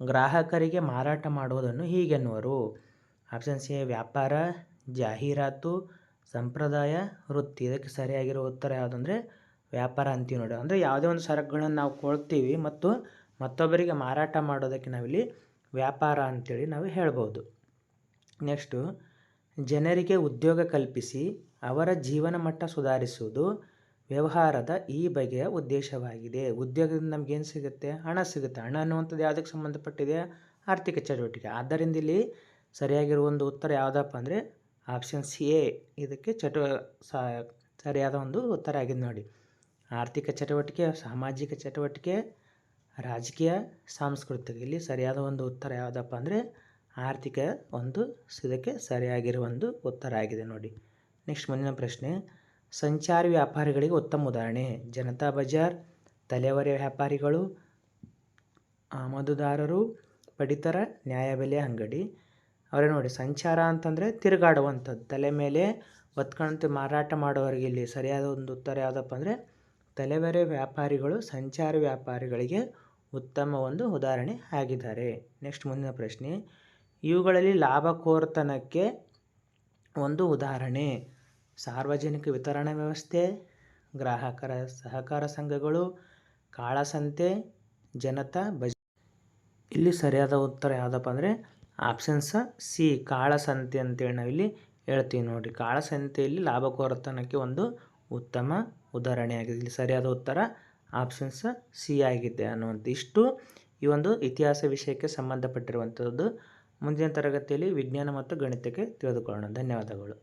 ಗ್ರಾಹಕರಿಗೆ ಮಾರಾಟ ಮಾಡುವುದನ್ನು ಹೀಗೆನ್ನುವರು? ಆಪ್ಷನ್ ಸಿ ವ್ಯಾಪಾರ, ಜಾಹೀರಾತು, ಸಂಪ್ರದಾಯ, ವೃತ್ತಿ. ಇದಕ್ಕೆ ಸರಿಯಾಗಿರೋ ಉತ್ತರ ಯಾವುದಂದರೆ ವ್ಯಾಪಾರ ಅಂತೀವಿ ನೋಡಿ. ಅಂದರೆ ಯಾವುದೇ ಒಂದು ಸರಕುಗಳನ್ನು ನಾವು ಕೊಳ್ತೀವಿ ಮತ್ತು ಮತ್ತೊಬ್ಬರಿಗೆ ಮಾರಾಟ ಮಾಡೋದಕ್ಕೆ ನಾವಿಲ್ಲಿ ವ್ಯಾಪಾರ ಅಂತೇಳಿ ನಾವು ಹೇಳ್ಬೋದು. ನೆಕ್ಸ್ಟು, ಜನರಿಗೆ ಉದ್ಯೋಗ ಕಲ್ಪಿಸಿ ಅವರ ಜೀವನ ಮಟ್ಟ ಸುಧಾರಿಸುವುದು ವ್ಯವಹಾರದ ಈ ಬಗೆಯ ಉದ್ದೇಶವಾಗಿದೆ. ಉದ್ಯೋಗದಿಂದ ನಮಗೇನು ಸಿಗುತ್ತೆ? ಹಣ ಸಿಗುತ್ತೆ. ಹಣ ಅನ್ನುವಂಥದ್ದು ಯಾವುದಕ್ಕೆ ಸಂಬಂಧಪಟ್ಟಿದೆ? ಆರ್ಥಿಕ ಚಟುವಟಿಕೆ. ಆದ್ದರಿಂದ ಇಲ್ಲಿ ಸರಿಯಾಗಿರುವ ಒಂದು ಉತ್ತರ ಯಾವುದಪ್ಪ ಅಂದರೆ ಆಪ್ಷನ್ ಸಿ ಎ ಇದಕ್ಕೆ ಸರಿಯಾದ ಒಂದು ಉತ್ತರ ಆಗಿದೆ ನೋಡಿ. ಆರ್ಥಿಕ ಚಟುವಟಿಕೆ, ಸಾಮಾಜಿಕ ಚಟುವಟಿಕೆ, ರಾಜಕೀಯ, ಸಾಂಸ್ಕೃತಿಕ. ಇಲ್ಲಿ ಸರಿಯಾದ ಒಂದು ಉತ್ತರ ಯಾವುದಪ್ಪ ಅಂದರೆ ಆರ್ಥಿಕ ಒಂದು ಇದಕ್ಕೆ ಸರಿಯಾಗಿರುವ ಒಂದು ಉತ್ತರ ಆಗಿದೆ ನೋಡಿ. ನೆಕ್ಸ್ಟ್ ಮುಂದಿನ ಪ್ರಶ್ನೆ, ಸಂಚಾರಿ ವ್ಯಾಪಾರಿಗಳಿಗೆ ಉತ್ತಮ ಉದಾಹರಣೆ? ಜನತಾ ಬಜಾರ್, ತಲೆವರೆ ವ್ಯಾಪಾರಿಗಳು, ಆಮದುದಾರರು, ಪಡಿತರ, ನ್ಯಾಯಬೆಲೆ ಅಂಗಡಿ. ಅವರೇ ನೋಡಿ, ಸಂಚಾರ ಅಂತಂದರೆ ತಿರುಗಾಡುವಂಥದ್ದು, ತಲೆ ಮೇಲೆ ಹೊತ್ಕೊಂತ ಮಾರಾಟ ಮಾಡೋರಿಗೆ ಇಲ್ಲಿ ಸರಿಯಾದ ಒಂದು ಉತ್ತರ ಯಾವುದಪ್ಪ ಅಂದರೆ ತಲೆವರೆ ವ್ಯಾಪಾರಿಗಳು ಸಂಚಾರಿ ವ್ಯಾಪಾರಿಗಳಿಗೆ ಉತ್ತಮ ಒಂದು ಉದಾಹರಣೆ ಆಗಿದ್ದಾರೆ. ನೆಕ್ಸ್ಟ್ ಮುಂದಿನ ಪ್ರಶ್ನೆ, ಇವುಗಳಲ್ಲಿ ಲಾಭಕೋರತನಕ್ಕೆ ಒಂದು ಉದಾಹರಣೆ? ಸಾರ್ವಜನಿಕ ವಿತರಣಾ ವ್ಯವಸ್ಥೆ, ಗ್ರಾಹಕರ ಸಹಕಾರ ಸಂಘಗಳು, ಕಾಳಸಂತೆ, ಜನತಾ ಬಜಾರ್. ಇಲ್ಲಿ ಸರಿಯಾದ ಉತ್ತರ ಯಾವುದಪ್ಪ ಅಂದರೆ ಆಪ್ಷನ್ಸ್ ಸಿ ಕಾಳಸಂತೆ ಅಂತೇಳಿ ನಾವಿಲ್ಲಿ ಹೇಳ್ತೀವಿ ನೋಡಿ. ಕಾಳಸಂತೆಯಲ್ಲಿ ಲಾಭಕೋರತನಕ್ಕೆ ಒಂದು ಉತ್ತಮ ಉದಾಹರಣೆಯಾಗಿದೆ. ಇಲ್ಲಿ ಸರಿಯಾದ ಉತ್ತರ ಆಪ್ಷನ್ಸ್ ಸಿ ಆಗಿದೆ ಅನ್ನುವಂಥ ಇಷ್ಟು ಈ ಒಂದು ಇತಿಹಾಸ ವಿಷಯಕ್ಕೆ ಸಂಬಂಧಪಟ್ಟಿರುವಂಥದ್ದು. ಮುಂದಿನ ತರಗತಿಯಲ್ಲಿ ವಿಜ್ಞಾನ ಮತ್ತು ಗಣಿತಕ್ಕೆ ತಿಳಿದುಕೊಳ್ಳೋಣ. ಧನ್ಯವಾದಗಳು.